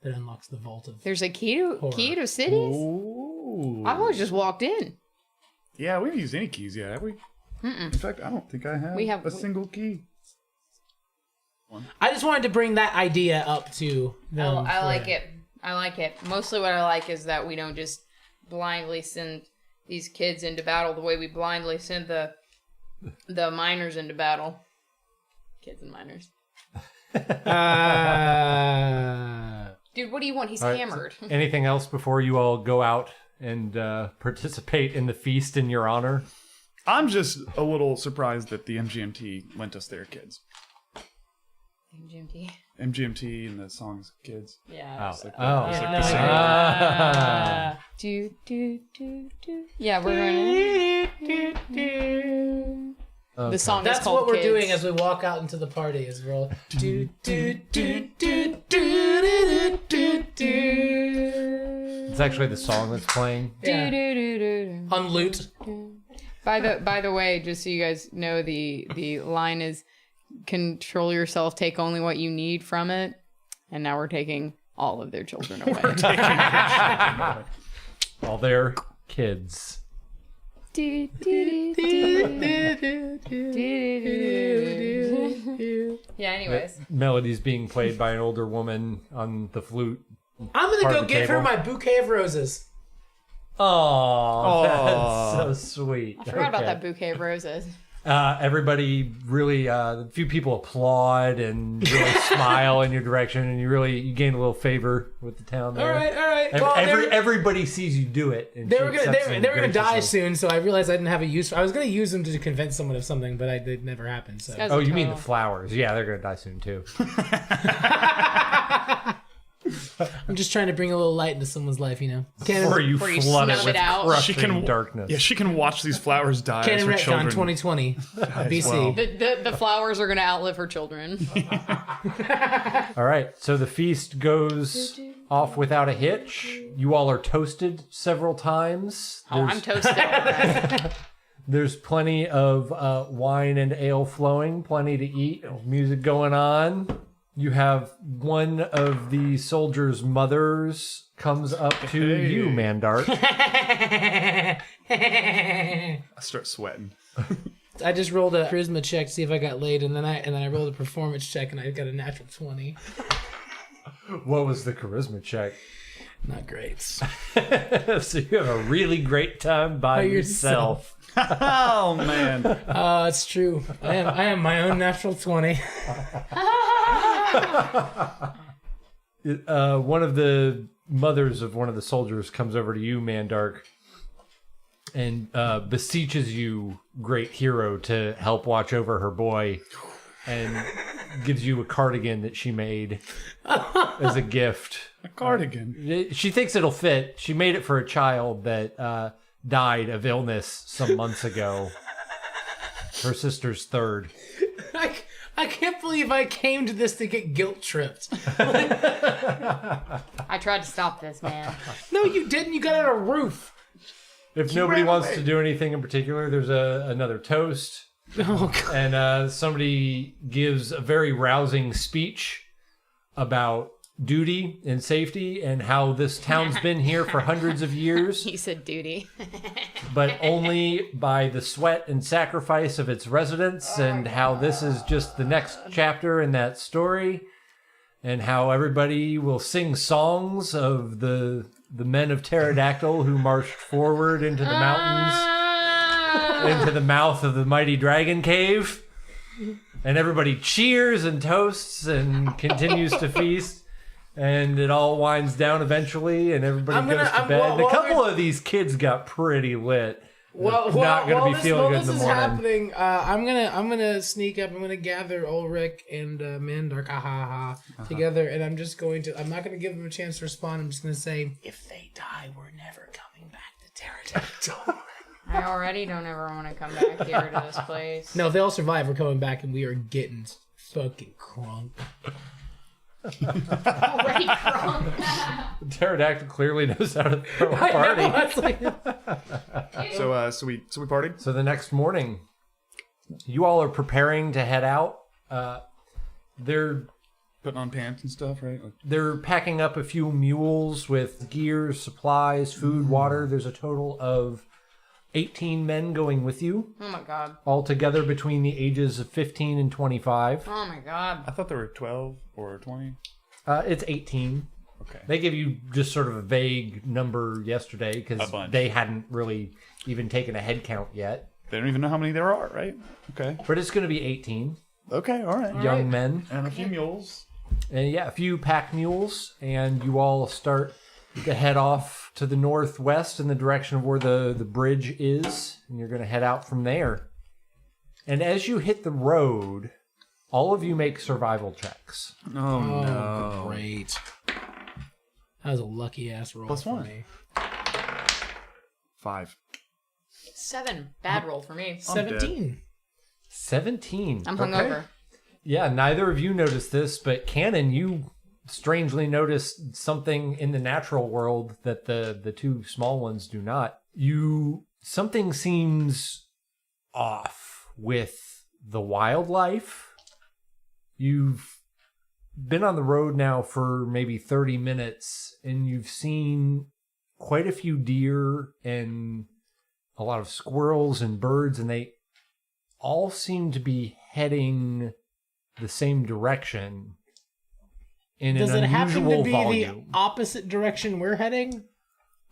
that unlocks the vault of. There's a key to cities? Ooh. I've always just walked in. Yeah, we haven't used any keys yet, have we? In fact, I don't think I have, a single key. I just wanted to bring that idea up to them. I like it. I like it. Mostly what I like is that we don't just blindly send these kids into battle the way we blindly send the miners into battle. Kids and miners. Dude, what do you want? He's hammered. So anything else before you all go out and participate in the feast in your honor? I'm just a little surprised that the MGMT lent us their kids. MGMT. MGMT and the songs Kids. Yeah. It's like Yeah, we're going to... The song That's is called what we're Kids. doing as we walk out into the party. Is we're all It's actually the song that's playing. on lute. By the way, just so you guys know, the line is control yourself, take only what you need from it. And now we're taking all of their children away. All their kids. Yeah, anyways. Melody's being played by an older woman on the flute. I'm gonna Part go of the give her table. my bouquet of roses. Oh, that's so sweet. I forgot about that bouquet of roses. Everybody really, a few people applaud and really smile in your direction, and you gain a little favor with the town there. All right. Everybody sees you do it. And They she were accepts them gonna die graciously. soon, so I realized I didn't have a use. I was gonna use them to convince someone of something, but it never happened. So Guys Oh, are you mean the total- flowers? Yeah, they're gonna die soon too. I'm just trying to bring a little light into someone's life, you know. Before you Before you flood it snub with it out. crushing darkness. Yeah, she can watch these flowers die as Canon her Retcon children. 2020 BC. well. The flowers are going to outlive her children. All right, so the feast goes off without a hitch. You all are toasted several times. Oh, I'm toasted. Already. There's plenty of wine and ale flowing, plenty to eat, music going on. You have one of the soldiers' mothers comes up to you, Mandark. I start sweating. I just rolled a charisma check to see if I got laid, and then I rolled a performance check, and I got a natural 20. What was the charisma check? Not great. So you have a really great time by yourself. Oh man. It's true. I am my own natural 20. One of the mothers of one of the soldiers comes over to you, Mandark, and beseeches you, great hero, to help watch over her boy, and gives you a cardigan that she made as a gift. A cardigan. She thinks it'll fit. She made it for a child that died of illness some months ago. Her sister's third. I can't believe I came to this to get guilt tripped. I tried to stop this, man. No, you didn't. You got on a roof. If nobody wants to do anything in particular, there's another toast. Oh, God. And somebody gives a very rousing speech about duty and safety and how this town's been here for hundreds of years, He said duty. but only by the sweat and sacrifice of its residents, and how this is just the next chapter in that story, and how everybody will sing songs of the men of Pterodactyl who marched forward into the mountains, into the mouth of the mighty dragon cave. And everybody cheers and toasts and continues to feast. And it all winds down eventually, and everybody goes to bed. And a couple of these kids got pretty lit. Not going to be feeling good in the morning. I'm gonna sneak up. I'm gonna gather Olric and Mandarkahhaha together, and I'm not gonna give them a chance to respond. I'm just gonna say, if they die, we're never coming back to Pterodactyl. I already don't ever want to come back here to this place. No, if they all survive, we're coming back, and we are getting fucking crunk. Already crunk. Pterodactyl clearly knows how to throw a party. So we partied. So the next morning, you all are preparing to head out. They're Putting on pants and stuff, right? They're packing up a few mules with gear, supplies, food, water. There's a total of 18 men going with you. Oh my god. All together between the ages of 15 and 25. Oh my god. I thought there were 12 or 20. It's 18. Okay. They gave you just sort of a vague number yesterday because they hadn't really even taken a head count yet. They don't even know how many there are, right? Okay. But it's going to be 18. Okay, all right. Young men. And a few mules. And yeah, a few pack mules. And you all start to head off to the northwest in the direction of where the bridge is. And you're going to head out from there. And as you hit the road, all of you make survival checks. Oh no. Great. That was a lucky ass roll Plus for one. me. 5. 7. Bad roll for me. 17. 17. I'm hungover. Yeah, neither of you noticed this, but Cannon, you strangely noticed something in the natural world that the two small ones do not. Something seems off with the wildlife. You've been on the road now for maybe 30 minutes, and you've seen quite a few deer and a lot of squirrels and birds, and they all seem to be heading the same direction in Does an it happen unusual to be volume. the opposite direction we're heading?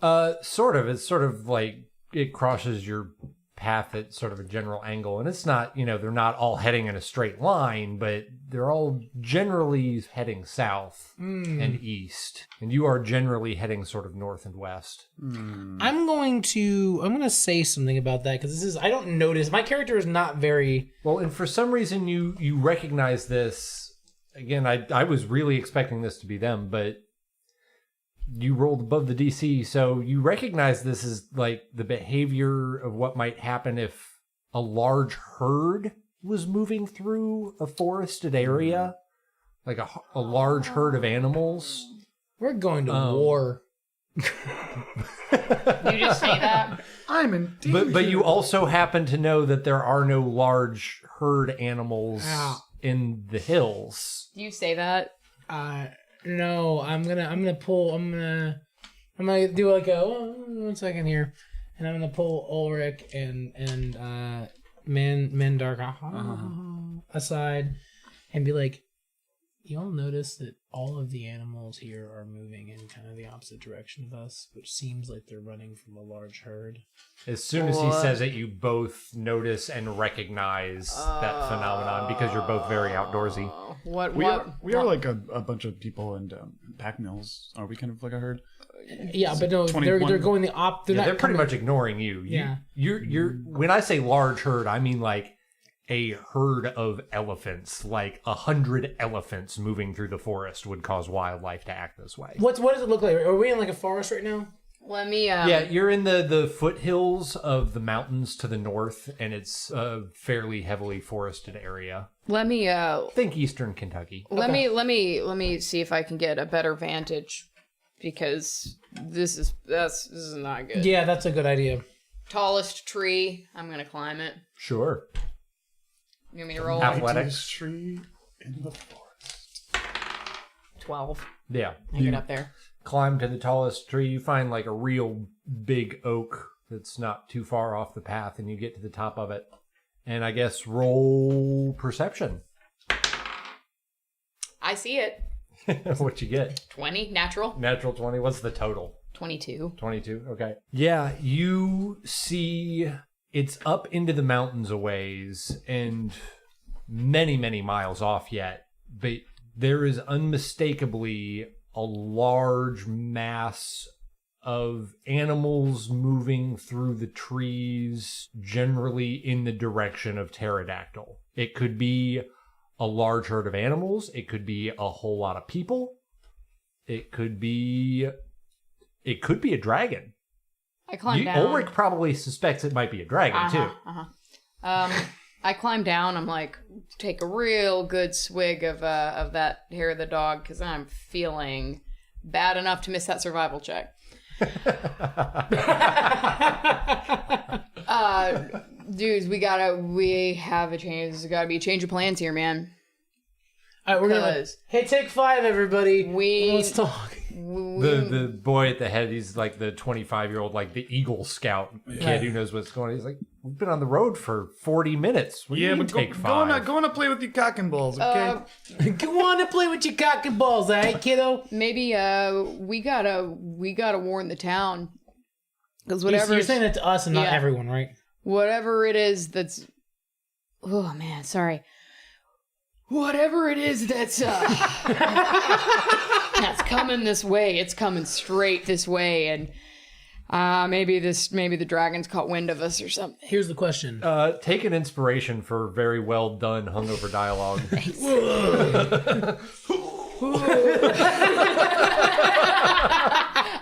Sort of. It's sort of like it crosses your path at sort of a general angle. And it's not, they're not all heading in a straight line, but they're all generally heading south and east. And you are generally heading sort of north and west. I'm going to say something about that because I don't notice. My character is not very... Well, and for some reason you recognize this. Again, I was really expecting this to be them, but you rolled above the DC, so you recognize this as like the behavior of what might happen if a large herd was moving through a forested area, like a large herd of animals. We're going to war. You just say that? I'm in danger. But you also happen to know that there are no large herd animals in the hills. Do you say that? No, I'm gonna do like a 1 second here, and I'm gonna pull Olric and Mandarkahhaha aside, and be like, you all notice that all of the animals here are moving in kind of the opposite direction of us, which seems like they're running from a large herd. As soon as he says it, you both notice and recognize that phenomenon because you're both very outdoorsy. We are like a bunch of people in pack mills. Are we kind of like a herd? Yeah, but no, they're going the op. They're pretty much ignoring you. You're when I say large herd, I mean like a herd of elephants, like 100 elephants moving through the forest would cause wildlife to act this way. What does it look like? Are we in like a forest right now? Let me... Yeah, you're in the foothills of the mountains to the north, and it's a fairly heavily forested area. Let me... Think eastern Kentucky. Let me see if I can get a better vantage, because this is not good. Yeah, that's a good idea. Tallest tree. I'm gonna climb it. Sure. You want me to roll? Athletics. Tree in the forest. 12. Yeah. I get up there. Climb to the tallest tree. You find like a real big oak that's not too far off the path, and you get to the top of it. And I guess roll perception. I see it. What you get? 20, natural. Natural 20. What's the total? 22. 22. Okay. Yeah, you see it's up into the mountains a ways and many, many miles off yet. But there is unmistakably a large mass of animals moving through the trees, generally in the direction of pterodactyl. It could be a large herd of animals. It could be a whole lot of people. It could be a dragon. I climb down. Olric probably suspects it might be a dragon too. I climb down. I'm like, take a real good swig of that hair of the dog because I'm feeling bad enough to miss that survival check. Dudes, we have a change. There's gotta be a change of plans here, man. All right, we're gonna. Hey, take 5, everybody. Let's talk. The boy at the head, he's like the 25-year-old, like the Eagle Scout kid who knows what's going on. He's like, we've been on the road for 40 minutes. We Yeah, can but take go 5. on to play with your cock and balls, okay? Go on and play with your cock and balls, all right, kiddo? Maybe we gotta warn the town because whatever You're saying that to us and not everyone, right? Whatever it is that's, oh man, sorry. Whatever it is that's that's coming this way, it's coming straight this way, and maybe the dragon's caught wind of us or something. Here's the question. Take an inspiration for very well done hungover dialogue.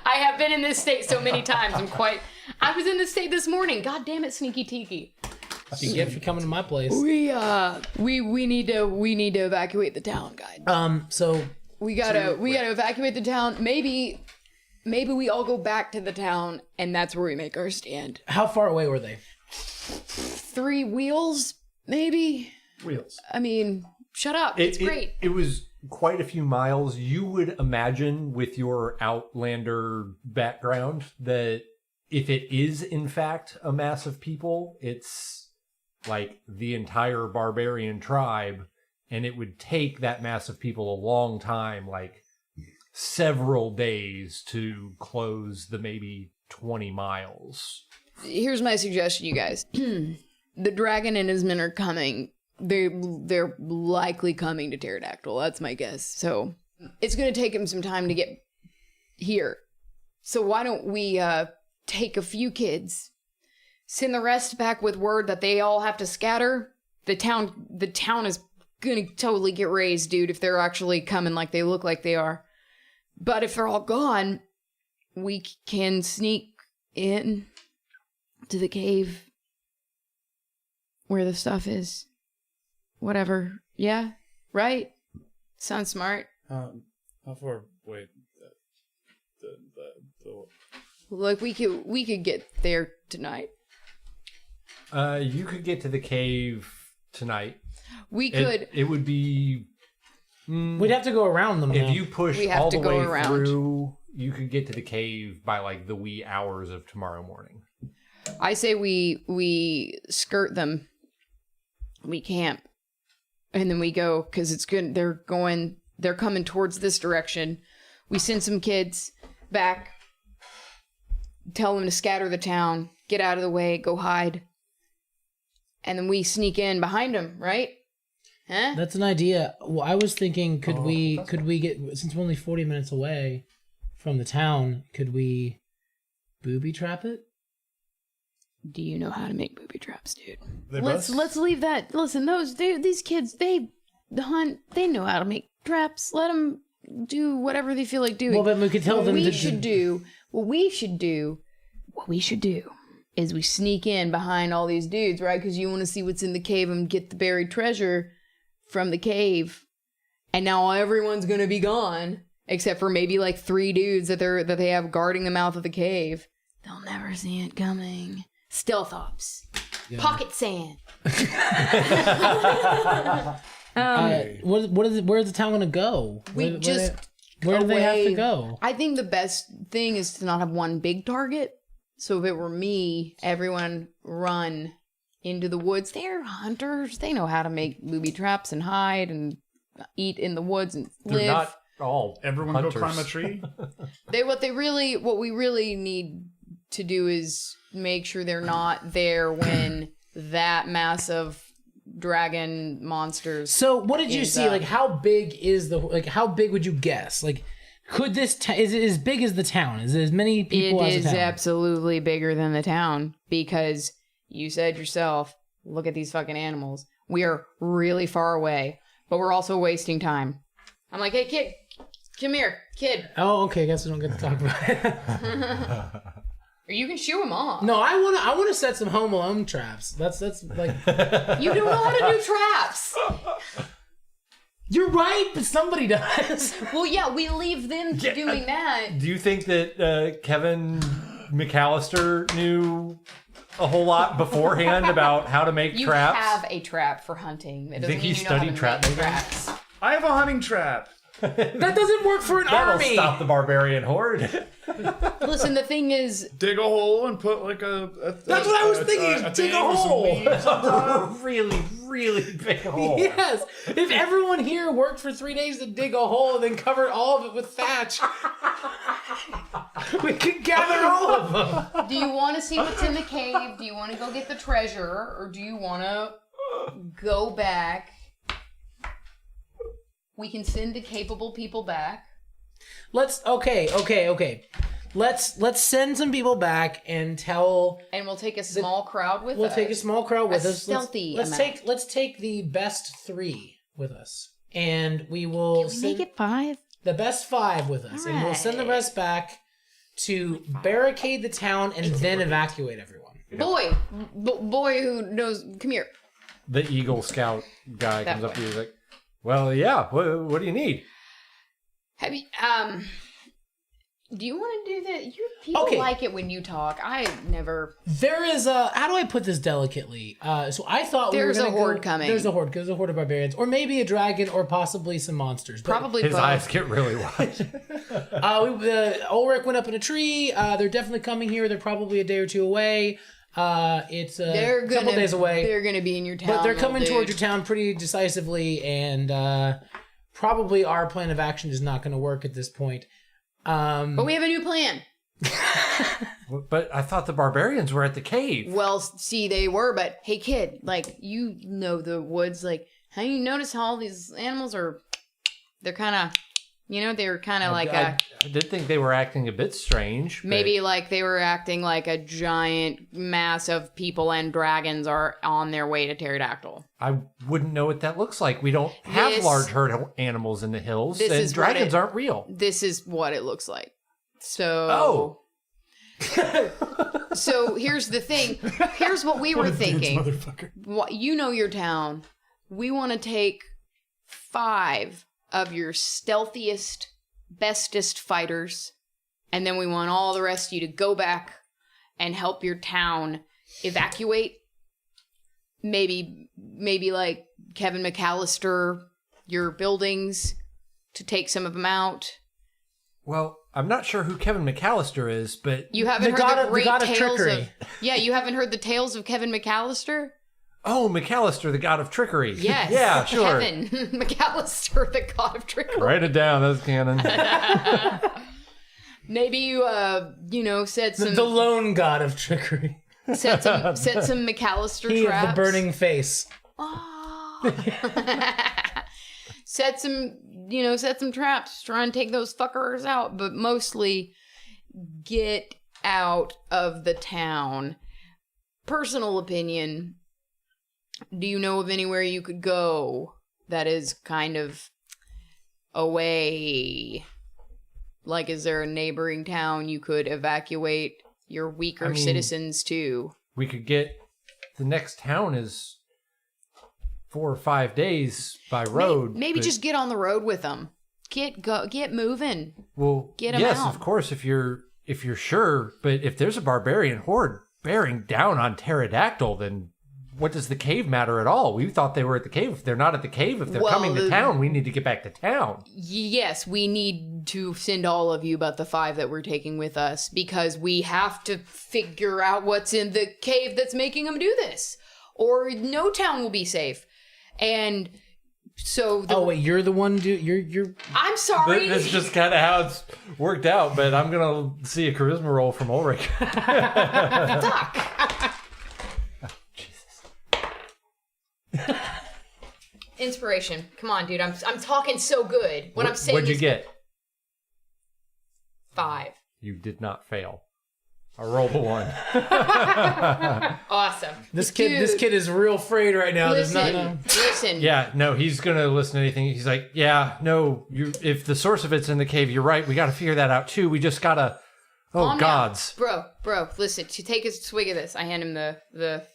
I have been in this state so many times. I was in this state this morning. God damn it, Sneaky Tiki. You get for coming to my place. We need to evacuate the town, guys. So we gotta evacuate the town. Maybe we all go back to the town, and that's where we make our stand. How far away were they? 3 wheels, maybe. Wheels. I mean, shut up. It's great. It was quite a few miles. You would imagine with your Outlander background that if it is in fact a mass of people, it's like the entire barbarian tribe, and it would take that mass of people a long time, like several days to close the maybe 20 miles. Here's my suggestion, you guys. The dragon and his men are coming. They're likely coming to Pterodactyl. That's my guess. So it's going to take him some time to get here. So why don't we take a few kids, send the rest back with word that they all have to scatter. The town is gonna totally get raised, dude, if they're actually coming like they look like they are. But if they're all gone, we can sneak in to the cave where the stuff is. Whatever. Yeah? Right? Sounds smart. How far away? Like we could get there tonight. You could get to the cave tonight. We could. It would be. We'd have to go around them. If you push all the way around. through, you could get to the cave by like the wee hours of tomorrow morning. I say we skirt them. We camp, and then we go because it's good. They're coming towards this direction. We send some kids back. Tell them to scatter the town, get out of the way, go hide. And then we sneak in behind them, right? Huh? That's an idea. Well, I was thinking, could we get, since we're only 40 minutes away from the town, could we booby trap it? Do you know how to make booby traps, dude? Let's leave that. Listen, these kids, they hunt. They know how to make traps. Let them do whatever they feel like doing. Well, but we could tell them What we should do is we sneak in behind all these dudes, right? Because you want to see what's in the cave and get the buried treasure from the cave. And now everyone's going to be gone, except for maybe like 3 dudes that they have guarding the mouth of the cave. They'll never see it coming. Stealth ops. Yeah. Pocket sand. Where's the town going to go? Where do they have to away. go? I think the best thing is to not have one big target. So if it were me, everyone run into the woods. They're hunters. They know how to make booby traps and hide and eat in the woods and They're live. not all Everyone hunters. go climb a tree. What we really need to do is make sure they're not there when that massive dragon monsters. So what did you is, see? Like, how big is how big would you guess? Like, could this is it as big as the town? Is it as many people as It the is town? absolutely bigger than the town because you said yourself, look at these fucking animals. We are really far away, but we're also wasting time. I'm like, hey, kid, come here, kid. Oh, okay. I guess we don't get to talk about it. Or you can shoo him off. No, I want to set some Home Alone traps. That's like You don't know how to do traps. you're right, but somebody does. Well, yeah, we leave them to doing that. Do you think that Kevin McAllister knew a whole lot beforehand about how to make You traps? have a trap for hunting. That doesn't think he mean you know how studied to trap make making? traps. I have a hunting trap. That doesn't work for an That'll army. stop the barbarian horde. Listen, the thing is, Dig a hole and put like That's what I was thinking, dig a thing with some hole. leaves on top. really, really big hole. Yes. If everyone here worked for 3 days to dig a hole and then covered all of it with thatch, we could gather all of them. do you want to see what's in the cave? Do you want to go get the treasure? Or do you want to go back? We can send the capable people back. Okay. Let's send some people back and tell. And we'll take a small crowd with us. We'll take a small crowd with A us. stealthy Let's amount. take the best 3 with us, and we will send 5? the best 5 with us, and we'll send the rest back to barricade the town and then evacuate everyone. Boy who knows. Come here. The Eagle Scout guy That comes up to way. you. He's like, well, yeah, what do you need? Have you, do you want to do that? People Okay. like it when you talk. I never. There is a. How do I put this delicately? So I thought There's we were a gonna horde go, coming. There's a horde. There's a horde of barbarians, or maybe a dragon, or possibly some monsters. But, Probably His both. eyes get really wide. Ulric went up in a tree. They're definitely coming here. They're probably a day or 2 away. It's They're a couple days away. They're gonna be in your town. But they're coming little towards dude. your town pretty decisively, and probably our plan of action is not going to work at this point. But we have a new plan. But I thought the barbarians were at the cave. Well, see, they were, but hey, kid, like, you know the woods, like, how you notice how all these animals are, they're kind of, they're kind of like I did think they were acting a bit strange. but- maybe like they were acting like a giant mass of people and dragons are on their way to Pterodactyl. I wouldn't know what that looks like. We don't have This- large herd of animals in the hills, This and is what dragons it- aren't real. This is what it looks like. So. So here's the thing. Here's what we were thinking. You know your town. We want to take 5 of your stealthiest, bestest fighters, and then we want all the rest of you to go back and help your town evacuate. Maybe like Kevin McAllister, your buildings, to take some of them out. Well, I'm not sure who Kevin McAllister is, but You haven't The heard god the of- the great god of tales trickery. Yeah, you haven't heard the tales of Kevin McAllister? McAllister, the god of trickery. Yes. Yeah, sure. Kevin McAllister, the god of trickery. Write it down. That's canon. Maybe you, set some the lone god of trickery. set some McAllister He traps. of the burning face. Set some traps. Try and take those fuckers out, but mostly get out of the town. Personal opinion. Do you know of anywhere you could go that is kind of away? Like, is there a neighboring town you could evacuate your weaker citizens to? We could get the next town is 4 or 5 days by road. Maybe but- just get on the road with them. Get moving. well, get 'em yes, out. of course, if you're sure. But if there's a barbarian horde bearing down on Pterodactyl, then what does the cave matter at all? We thought they were at the cave. If they're not at the cave, if they're coming to town, we need to get back to town. Yes, we need to send all of you but the 5 that we're taking with us because we have to figure out what's in the cave that's making them do this. Or no town will be safe. And so... Oh, wait, you're the one... You're... I'm sorry. That's just kind of how it's worked out, but I'm going to see a charisma roll from Olric. Fuck. Inspiration. Come on, dude. I'm talking so good. What I'm saying What'd you is get? 5. You did not fail. I rolled a 1. Awesome. This kid is real afraid right now. Listen. Yeah, no, he's going to listen to anything. He's like, yeah, no, if the source of it's in the cave, you're right. We got to figure that out too. We just got to... Oh, Calm gods. Down. Bro, listen. To take a swig of this. I hand him the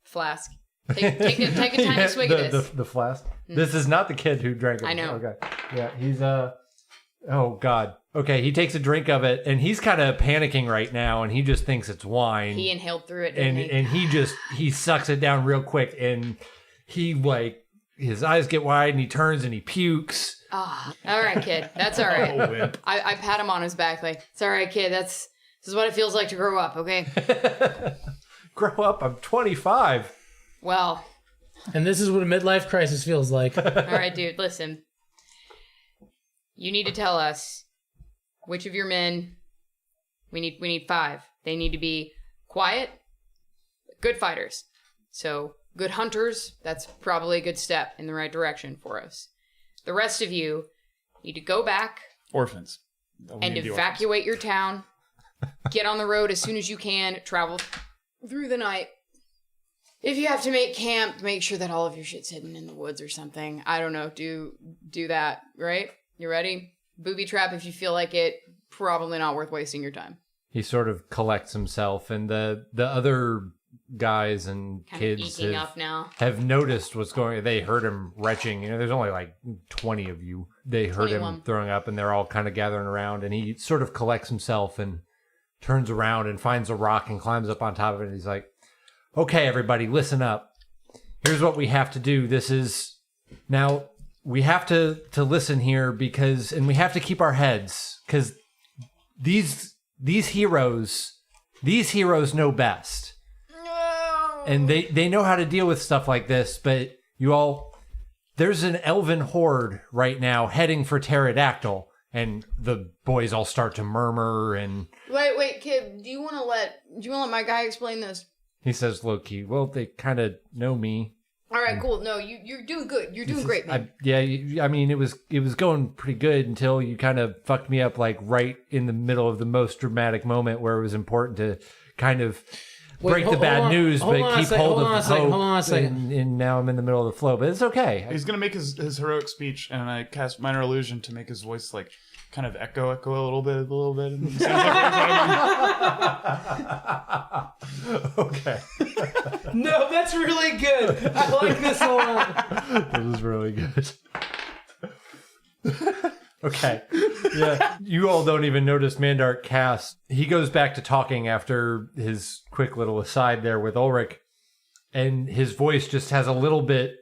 flask. Take a tiny swig of this. The flask? This is not the kid who drank it. I know. Okay. Yeah, he's, oh, God. Okay, he takes a drink of it, and he's kind of panicking right now, and he just thinks it's wine. He inhaled through it, and he sucks it down real quick, and he, like, his eyes get wide, and he turns, and he pukes. Ah, all right, kid. That's all right. Oh, wimp. I pat him on his back, like, it's all right, kid. This is what it feels like to grow up, okay? Grow up? I'm 25. Well. And this is what a midlife crisis feels like. All right, dude, listen. You need to tell us which of your men... We need 5. They need to be quiet, good fighters. So, good hunters, that's probably a good step in the right direction for us. The rest of you need to go back... Orphans. And evacuate your town. Get on the road as soon as you can. Travel through the night. If you have to make camp, make sure that all of your shit's hidden in the woods or something. I don't know. Do that, right? You ready? Booby trap if you feel like it. Probably not worth wasting your time. He sort of collects himself, and the other guys and Kind kids of eking up now. have noticed what's going on. They heard him retching. You know, there's only like 20 of you. They heard 21. him throwing up, and they're all kind of gathering around, and he sort of collects himself and turns around and finds a rock and climbs up on top of it, and he's like, okay, everybody, listen up. Here's what we have to do. Now, we have to listen here and we have to keep our heads, because these heroes know best. No. And they know how to deal with stuff like this, but there's an elven horde right now heading for Pterodactyl, and the boys all start to murmur and... Wait, kid, do you want to let my guy explain this? He says low-key, well, they kind of know me. All right, cool. No, you're doing good. You're doing great, man. I mean, it was going pretty good until you kind of fucked me up, like right in the middle of the most dramatic moment where it was important to kind of break the bad news, but keep hold of the hope. Hold on a second. And now I'm in the middle of the flow, but it's okay. He's gonna make his heroic speech, and I cast minor illusion to make his voice like kind of echo a little bit. And it sounds like Okay. No, that's really good. I like this a lot. This is really good. Okay. Yeah. You all don't even notice Mandark cast. He goes back to talking after his quick little aside there with Olric, and his voice just has a little bit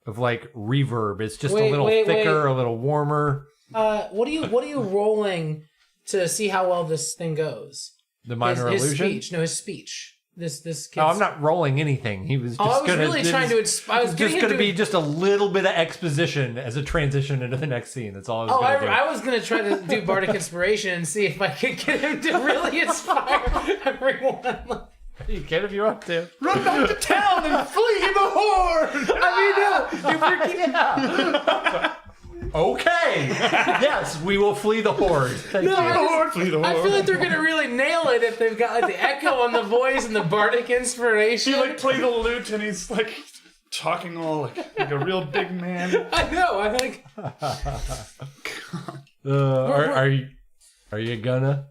of like reverb. It's just a little thicker, a little warmer. What are you rolling to see how well this thing goes? The minor his illusion? Speech. No, his speech. This kid's... No, I'm not rolling anything. He was just I was really trying to... I was just going to be just a little bit of exposition as a transition into the next scene. That's all I was going to do. I was going to try to do Bardic Inspiration and see if I could get him to really inspire everyone. You can if you want to. Run back to town and flee the horde! I mean, no. If we're keeping... Okay. Yes, we will flee the horde. flee the horde. I feel like they're gonna really nail it if they've got like the echo on the voice and the Bardic Inspiration. He like played the lute and he's like talking all like a real big man. I know. I think. Are you gonna?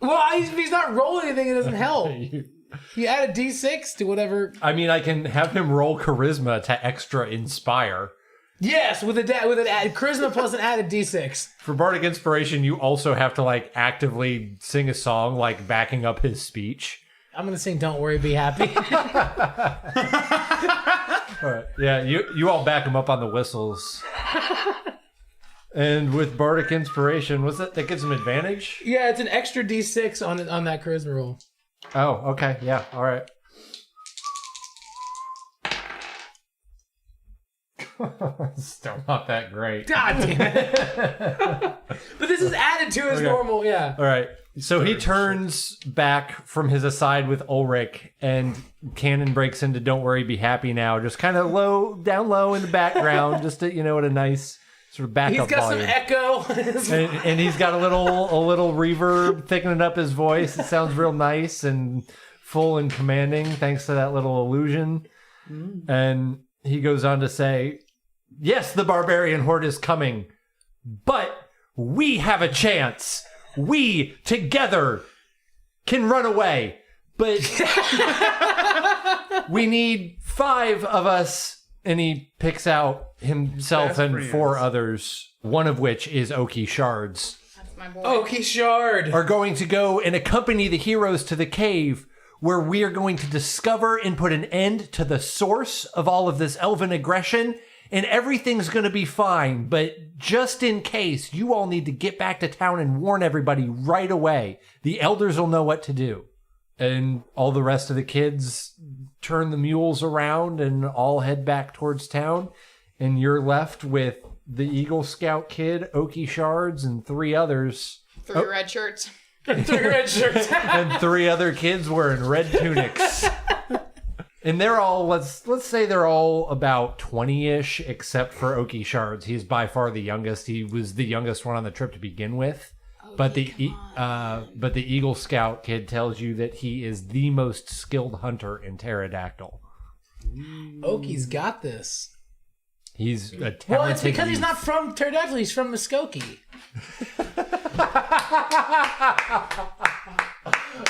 Well, if he's not rolling anything, it doesn't help. You add a D6 to whatever. I mean, I can have him roll charisma to extra inspire. Yes, with an charisma plus an added D6. For Bardic Inspiration, you also have to like actively sing a song like backing up his speech. I'm gonna sing "Don't Worry, Be Happy." All right. Yeah, you all back him up on the whistles. And with bardic inspiration, what's that? That gives him advantage? Yeah, it's an extra D6 on that charisma roll. Oh, okay. Yeah. All right. Still not that great. God damn it! But this is added to his normal. Yeah. All right. So he turns back from his aside with Olric, and Cannon breaks into "Don't Worry, Be Happy Now," just kind of down low in the background, just to, at a nice sort of backup He's got volume. some echo. and he's got a little reverb thickening up his voice. It sounds real nice and full and commanding, thanks to that little illusion. And he goes on to say, "Yes, the barbarian horde is coming, but we have a chance. We together can run away, but we need 5 of us." And he picks out himself and 4 others, one of which is Oki Shards. That's my boy. Oki Shard. Are going to go and accompany the heroes to the cave, where we are going to discover and put an end to the source of all of this elven aggression, and everything's going to be fine. But just in case, you all need to get back to town and warn everybody right away. The elders will know what to do. And all the rest of the kids turn the mules around and all head back towards town. And you're left with the Eagle Scout kid, Oki Shards, and 3 others. 3 red shirts. 3 red shirts. And 3 other kids wearing red tunics. And they're all, let's say they're all about 20-ish, except for Oki Shards. He's by far the youngest. He was the youngest one on the trip to begin with. But the Eagle Scout kid tells you that he is the most skilled hunter in Pterodactyl. Oki's got this. He's a talented Well, it's because he's youth. not from Pterodactyl. He's from Muskokie.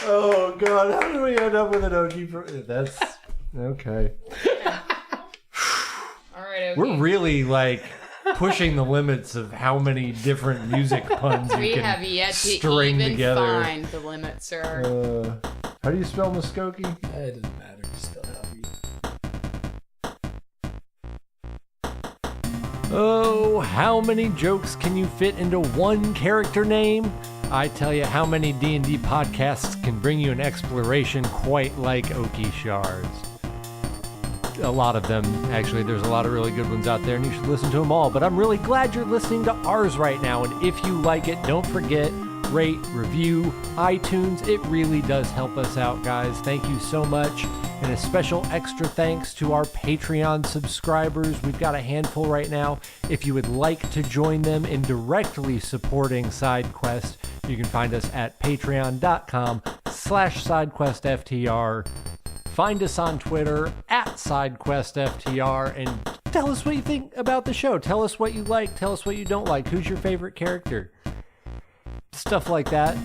Oh God! How did we end up with an Oki? That's okay. All right, Oki. We're really pushing the limits of how many different music puns We you have can yet to string even together. find the limit, sir. How do you spell Muskokie? It doesn't matter. Just spell it out. Oh, how many jokes can you fit into one character name? I tell you, how many D&D podcasts can bring you an exploration quite like Oki Shards? A lot of them, actually. There's a lot of really good ones out there, and you should listen to them all. But I'm really glad you're listening to ours right now. And if you like it, don't forget, rate, review, iTunes. It really does help us out, guys. Thank you so much. And a special extra thanks to our Patreon subscribers. We've got a handful right now. If you would like to join them in directly supporting SideQuest, you can find us at patreon.com/SideQuestFTR. Find us on Twitter at SideQuestFTR and tell us what you think about the show. Tell us what you like. Tell us what you don't like. Who's your favorite character? Stuff like that.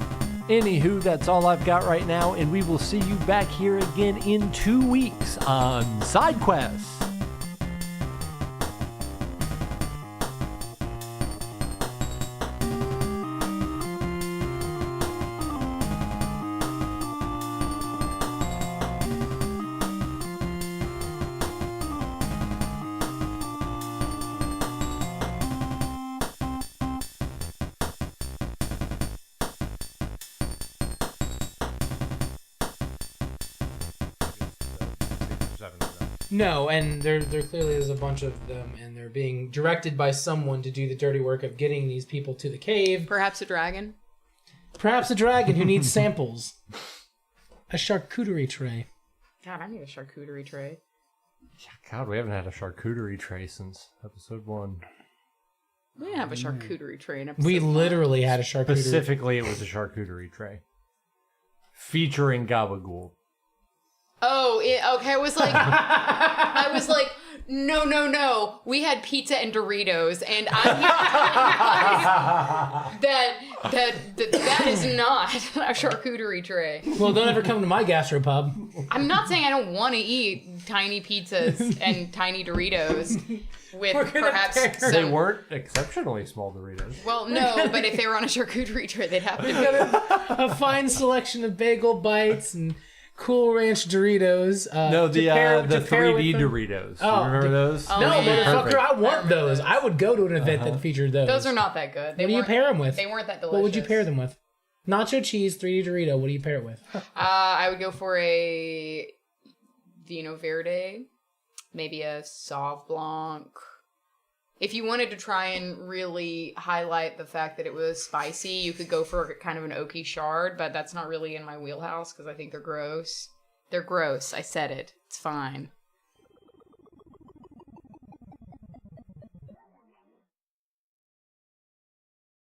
Anywho, that's all I've got right now, and we will see you back here again in 2 weeks on SideQuest. No, and there clearly is a bunch of them, and they're being directed by someone to do the dirty work of getting these people to the cave. Perhaps a dragon? Perhaps a dragon who needs samples. A charcuterie tray. God, I need a charcuterie tray. God, we haven't had a charcuterie tray since episode 1. We didn't have a charcuterie tray in episode We literally had a charcuterie. Specifically, it was a charcuterie tray. Featuring Gabagool. Oh, okay. I was like, no. We had pizza and Doritos, and I'm here that is not a charcuterie tray. Well, don't ever come to my gastropub. I'm not saying I don't want to eat tiny pizzas and tiny Doritos with perhaps They some. weren't exceptionally small Doritos. Well, no, but if they were on a charcuterie tray, they'd have to be. A fine selection of bagel bites and Cool Ranch Doritos. No, the to pair with 3D them. Doritos. Oh, You remember those? Oh, No, yeah. motherfucker, I want remember those. those. I would go to an event that featured those. Those are not that good. They What do you weren't- pair them with? They weren't that delicious. What would you pair them with? Nacho cheese, 3D Dorito. What do you pair it with? I would go for a Vino Verde, maybe a Sauv Blanc. If you wanted to try and really highlight the fact that it was spicy, you could go for kind of an oaky shard, but that's not really in my wheelhouse because I think they're gross. They're gross. I said it. It's fine.